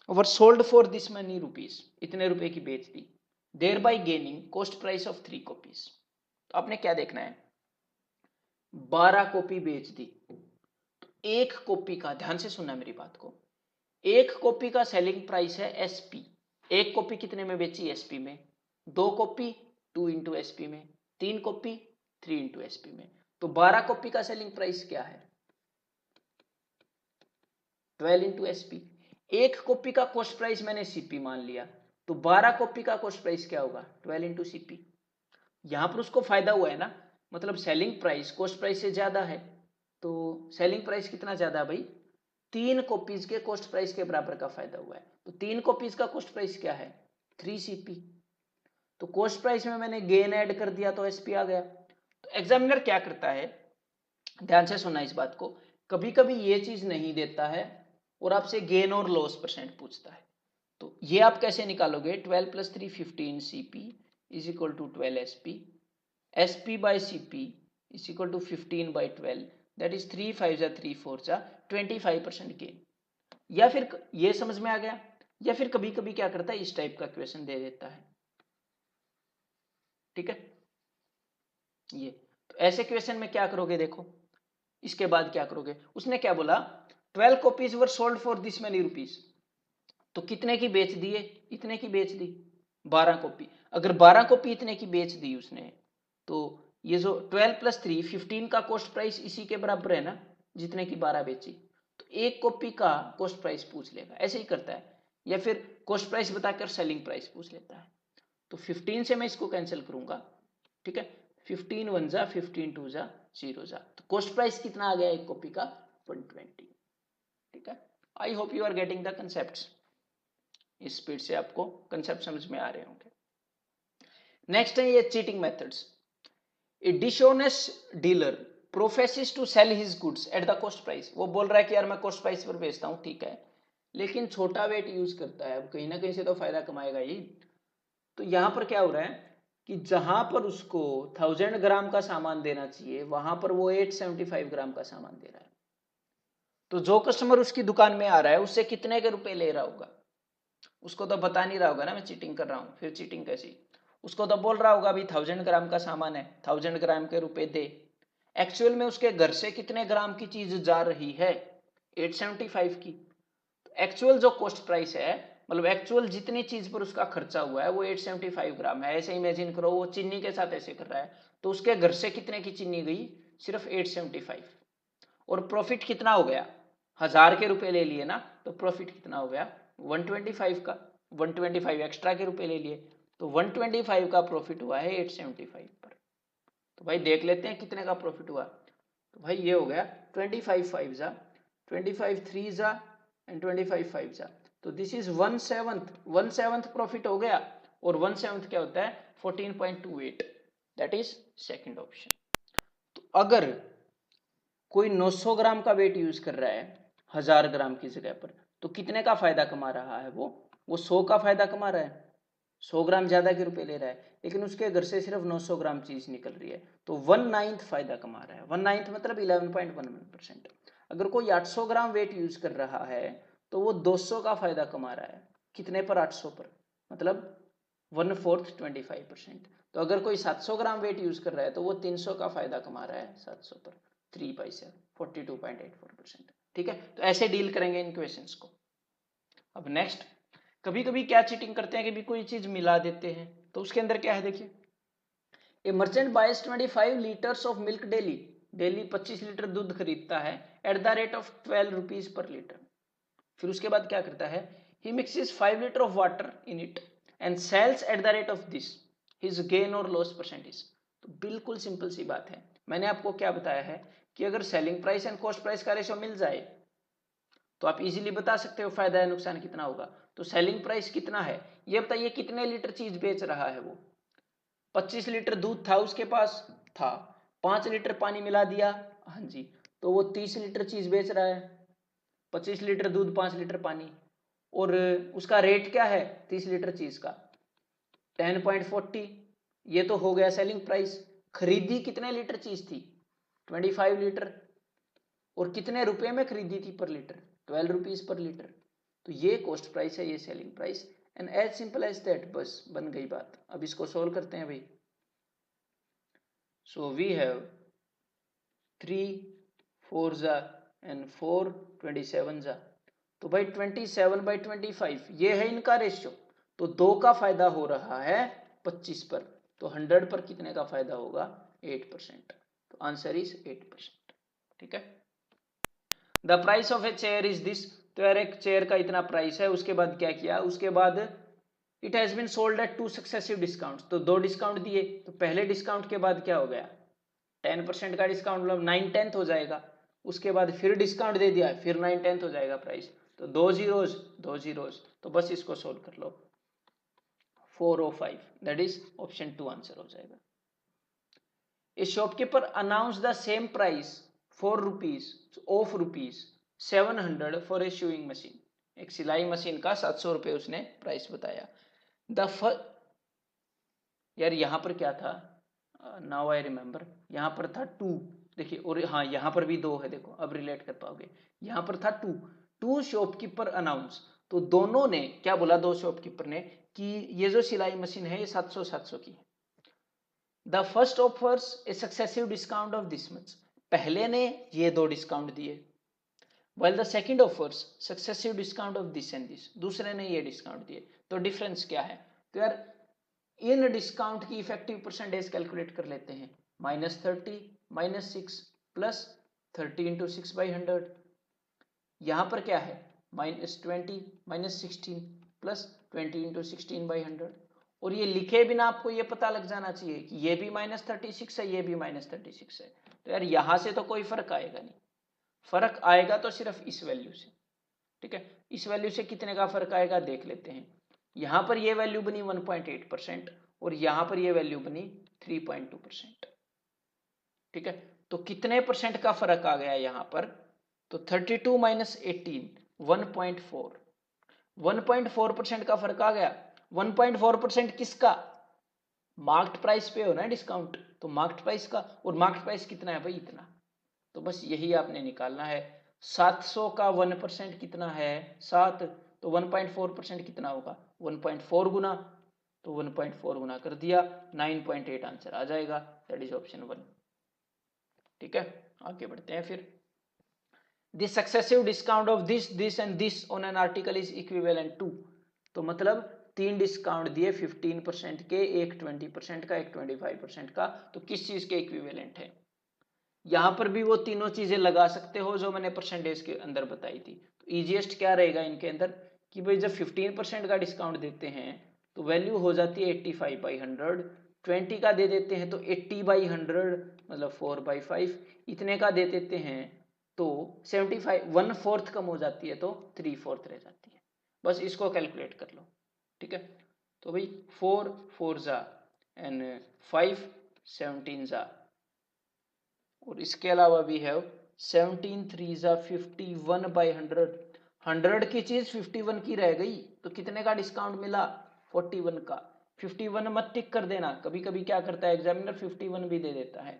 were sold for this money rupees, इतने रुपए की बेच दी, thereby gaining cost price of 3 copies, तो आपने क्या देखना है, 12 कॉपी बेच दी, तो एक कॉपी का, ध्यान से सुनना मेरी बात को, एक कॉपी का सेलिंग प्राइस है एसपी, एक कॉपी कितने में बेची, एसपी में, 2 कॉपी 2 इंटू एसपी में, 3 कॉपी 3 इंटू एसपी में, तो 12 कॉपी का सेलिंग प्राइस क्या है, 12 इंटू एसपी, एक कॉपी का कॉस्ट प्राइस मैंने सीपी मान लिया, तो 12 कॉपी का कॉस्ट प्राइस क्या होगा, 12 इंटू सीपी, यहां पर उसको फायदा हुआ है ना, मतलब सेलिंग प्राइस कॉस्ट प्राइस से ज्यादा है, तो सेलिंग प्राइस कितना ज्यादा है भाई, 3 कॉपीज के कॉस्ट प्राइस के बराबर का फायदा हुआ है, तो 3 कॉपीज का कॉस्ट प्राइस क्या है, 3 सीपी, तो कॉस्ट प्राइस में मैंने गेन ऐड कर दिया तो एसपी आ गया। तो एग्जामिनर क्या करता है, ध्यान से सुनना इस बात को, कभी कभी ये चीज नहीं देता है और आपसे गेन और लॉस परसेंट पूछता है, तो ये आप कैसे निकालोगे, 12 + 3 15 CP is equal to 12 SP, SP by CP is equal to 15/12, that is 3 5 जा 3 4 जा 25% गेन। या फिर ये समझ में आ गया, या फिर कभी कभी क्या करता है, इस टाइप का क्वेश्चन दे देता है। ठीक है, ये तो ऐसे क्वेश्चन में क्या करोगे, देखो इसके बाद क्या करोगे, उसने क्या बोला, 12 copies were sold for this many rupees, तो कितने की बेच दिए, इतने की बेच दी, 12 कॉपी, अगर 12 कॉपी इतने की बेच दी उसने, तो ये जो 12 + 3 15 का कॉस्ट प्राइस इसी के बराबर है ना, जितने की 12 बेची, तो एक कॉपी का कॉस्ट प्राइस पूछ लेगा, ऐसे ही करता है, या फिर कॉस्ट प्राइस बताकर सेलिंग प्राइस पूछ लेता है, तो 15 से मैं इसको कैंसिल करूंगा। ठीक है, 15 1 जा 15 2 जा 0 जा, तो कॉस्ट प्राइस कितना आ गया एक कॉपी का, 120। ठीक है, I hope you are getting the concepts, इस स्पीड से आपको कंसेप्ट समझ में आ रहे होंगे। नेक्स्ट है ये cheating methods. A dishonest dealer professes to sell his goods at the cost price, वो बोल रहा है कि यार मैं कॉस्ट प्राइस पर बेचता हूं, ठीक है, लेकिन छोटा वेट यूज करता है, अब कहीं ना कहीं से तो फायदा कमाएगा ही। तो यहाँ पर क्या हो रहा है कि जहां पर उसको 1000 ग्राम का सामान देना चाहिए वहां पर वो 875 ग्राम का सामान दे रहा है। तो जो कस्टमर उसकी दुकान में आ रहा है उससे कितने के रुपए ले रहा होगा, उसको तो बता नहीं रहा होगा ना मैं चीटिंग कर रहा हूँ, फिर चीटिंग कैसी। उसको तो बोल रहा होगा अभी 1000 ग्राम का सामान है, 1000 ग्राम के रुपए दे। एक्चुअल में उसके घर से कितने ग्राम की चीज जा रही है, 875 की। एक्चुअल जो कॉस्ट प्राइस है, मतलब एक्चुअल जितनी चीज पर उसका खर्चा हुआ है वो 875 ग्राम है। ऐसे इमेजिन करो वो चीनी के साथ ऐसे कर रहा है, तो उसके घर से कितने की चीनी गई, सिर्फ 875। और प्रॉफिट कितना हो गया, 1000 के रुपए ले लिए ना, तो प्रॉफिट कितना हो गया 125 का, 125 एक्स्ट्रा के रुपए ले लिए, तो 125 का प्रॉफिट हुआ है 875 पर। तो भाई देख लेते हैं कितने का प्रॉफिट हुआ। तो भाई ये हो गया 25 5 जा, 25 3 जा एंड 25 5 जा, तो दिस इज 1/7 प्रॉफिट हो गया। और 1/7 क्या होता है 14.28, दैट इज सेकंड ऑप्शन। तो अगर कोई 900 ग्राम का वेट यूज कर रहा है 1000 ग्राम की जगह पर, तो कितने का फायदा कमा रहा है वो 100 का फायदा कमा रहा है, 100 ग्राम ज्यादा के रुपए ले रहा है, लेकिन उसके घर से सिर्फ 900 ग्राम चीज निकल रही है, तो 1/9 फायदा कमा रहा है। 1/9 मतलब 11.11%। अगर कोई 800 ग्राम वेट यूज कर रहा है तो वो 200 का फायदा कमा रहा है, कितने पर, 800 पर, मतलब 1/4 25%। तो अगर कोई 700 ग्राम वेट यूज कर रहा है तो वो 300 का फायदा कमा रहा है 700 पर, 3 पैसे 42.84%। ठीक है, तो ऐसे डील करेंगे इन क्वेश्चंस को। अब नेक्स्ट, कभी कभी क्या चीटिंग करते हैं कि भी कोई चीज मिला देते हैं, तो उसके अंदर क्या है देखिए, a merchant buys 25 litres of milk daily, daily 25 litre दूध खरीदता है at the rate of 12 rupees per litre. फिर उसके बाद क्या करता है, he mixes 5 litre of water in it and sells at the rate of this, his gain और लॉस परसेंटेज। तो बिल्कुल सिंपल सी बात है, मैंने आपको क्या बताया है कि अगर selling price and cost price का रेशो मिल जाए तो आप इजीली बता सकते हो फायदा या नुकसान कितना होगा। तो सेलिंग प्राइस कितना है ये बताइए, कितने लीटर चीज बेच रहा है वो, 25 लीटर दूध था उसके पास, था 5 लीटर पानी मिला दिया, हाँ जी, तो वो 30 लीटर चीज बेच रहा है, 25 लीटर दूध 5 लीटर पानी, और उसका रेट क्या है 30 लीटर चीज का 10.40, ये तो हो गया सेलिंग प्राइस। खरीदी कितने लीटर चीज थी 25 लीटर, और कितने रुपए में खरीदी थी पर लीटर, 12 रुपीज पर लीटर। तो ये कॉस्ट प्राइस है, ये selling price, and as simple as that, बस बन गई बात। अब इसको सोल्व करते हैं भाई। सो वी हैव 3 4 जा एंड 4 27 जा, तो भाई 27/25 ये है इनका रेशियो, तो 2 का फायदा हो रहा है 25 पर, तो 100 पर कितने का फायदा होगा 8%। तो आंसर इज 8%। ठीक है, the price of a chair is this, तो यार एक चेयर का इतना प्राइस है, उसके बाद क्या किया, उसके बाद it has been sold at 2 successive discount, तो 2 डिस्काउंट दिए, तो पहले डिस्काउंट के बाद क्या हो गया 10% का डिस्काउंट, मतलब 9/10 हो जाएगा। उसके बाद फिर डिस्काउंट दे दिया, फिर 9/10 हो जाएगा प्राइस, तो 2 जीरोज 2 जीरोज, तो बस इसको सोल्व कर लो 405, दैट इज ऑप्शन 2 आंसर हो जाएगा। A shopkeeper announce the same price 4 rupees of rupees 700 for a sewing machine, एक सिलाई मशीन का 700 रुपए उसने प्राइस बताया। यार यहां पर क्या था, नाउ आई रिमेंबर, यहां पर था 2, देखिए, और हाँ यहां पर भी 2 है, देखो अब रिलेट कर पाओगे, यहां पर था 2 शॉपकीपर अनाउंस, तो दोनों ने क्या बोला, 2 शॉपकीपर ने कि ये जो सिलाई मशीन है ये 700 की है। The first offers A successive discount of this much, पहले ने ये 2 डिस्काउंट दिए, while the second offers successive discount of this and this, दूसरे ने ये डिस्काउंट दिए, तो डिफरेंस क्या है, तो यार इन डिस्काउंट की इफेक्टिव परसेंटेज कैलकुलेट कर लेते हैं, -30 -6 प्लस 30 इंटू 6/100, यहां पर क्या है -20 -16 प्लस 20 इंटू 16/100, और ये लिखे बिना आपको ये पता लग जाना चाहिए कि ये भी -36 है, ये भी -36 है, तो यार यहां से तो कोई फर्क आएगा नहीं, फर्क आएगा तो सिर्फ इस वैल्यू से। ठीक है, इस वैल्यू से कितने का फर्क आएगा देख लेते हैं, यहां पर ये वैल्यू बनी 1.8% और यहां पर ये वैल्यू बनी 3.2%। ठीक है, तो कितने परसेंट का फर्क आ गया यहां पर, तो 32 - 18 1.4, 1.4% का फर्क आ गया। 1.4% किसका? मार्केट प्राइस पे हो ना डिस्काउंट, तो मार्केट प्राइस का, और मार्केट प्राइस कितना है भाई? इतना। तो बस यही आपने निकालना है। 700 का 1% कितना है? 7, तो 1.4% कितना होगा? 1.4 गुना, तो 1.4 गुना कर दिया, 9.8 आंसर आ जाएगा। That is option 1। ठीक है, आगे बढ़ते हैं फिर। The successive discount of this and this on an article is equivalent to, तो मतलब 3 डिस्काउंट दिए 15% के, एक 20% का, एक 25% का, तो किस चीज के इक्विवेलेंट है? यहां पर भी वो तीनों चीजें लगा सकते हो जो मैंने परसेंटेज के अंदर बताई थी। तो इजीएस्ट क्या रहेगा इनके अंदर कि भाई जब 15% का डिस्काउंट देते हैं तो वैल्यू हो जाती है 85/100, 20 का दे देते हैं तो 80/100 मतलब 4/5, इतने का दे देते हैं तो 75, 1/4 कम हो जाती है तो 3/4 रह जाती है। बस इसको कैलकुलेट कर लो। ठीक है, तो भाई 4 4 जा एंड 5 17 जा, और इसके अलावा भी है 17 3 जा 51/100, 100 की चीज 51 की रह गई, तो कितने का डिस्काउंट मिला? 41 का। 51 मत टिक कर देना, कभी कभी क्या करता है एग्जामिनर 51 भी दे देता है।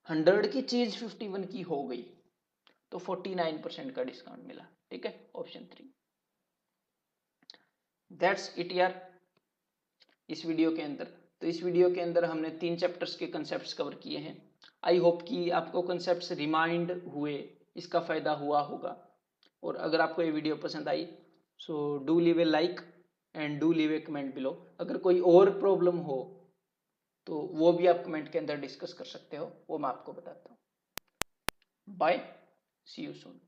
100 की चीज 51 की हो गई तो 49% का डिस्काउंट मिला। ठीक है, ऑप्शन 3। दैट्स इट यार इस वीडियो के अंदर। तो इस वीडियो के अंदर हमने 3 चैप्टर्स के कंसेप्ट्स कवर किए हैं। आई होप कि आपको कंसेप्ट्स रिमाइंड हुए, इसका फायदा हुआ होगा। और अगर आपको ये वीडियो पसंद आई so do leave a like and do leave a comment below. अगर कोई और प्रॉब्लम हो तो वो भी आप कमेंट के अंदर डिस्कस कर सकते हो, वो मैं आपको बताता हूँ। Bye, see you soon.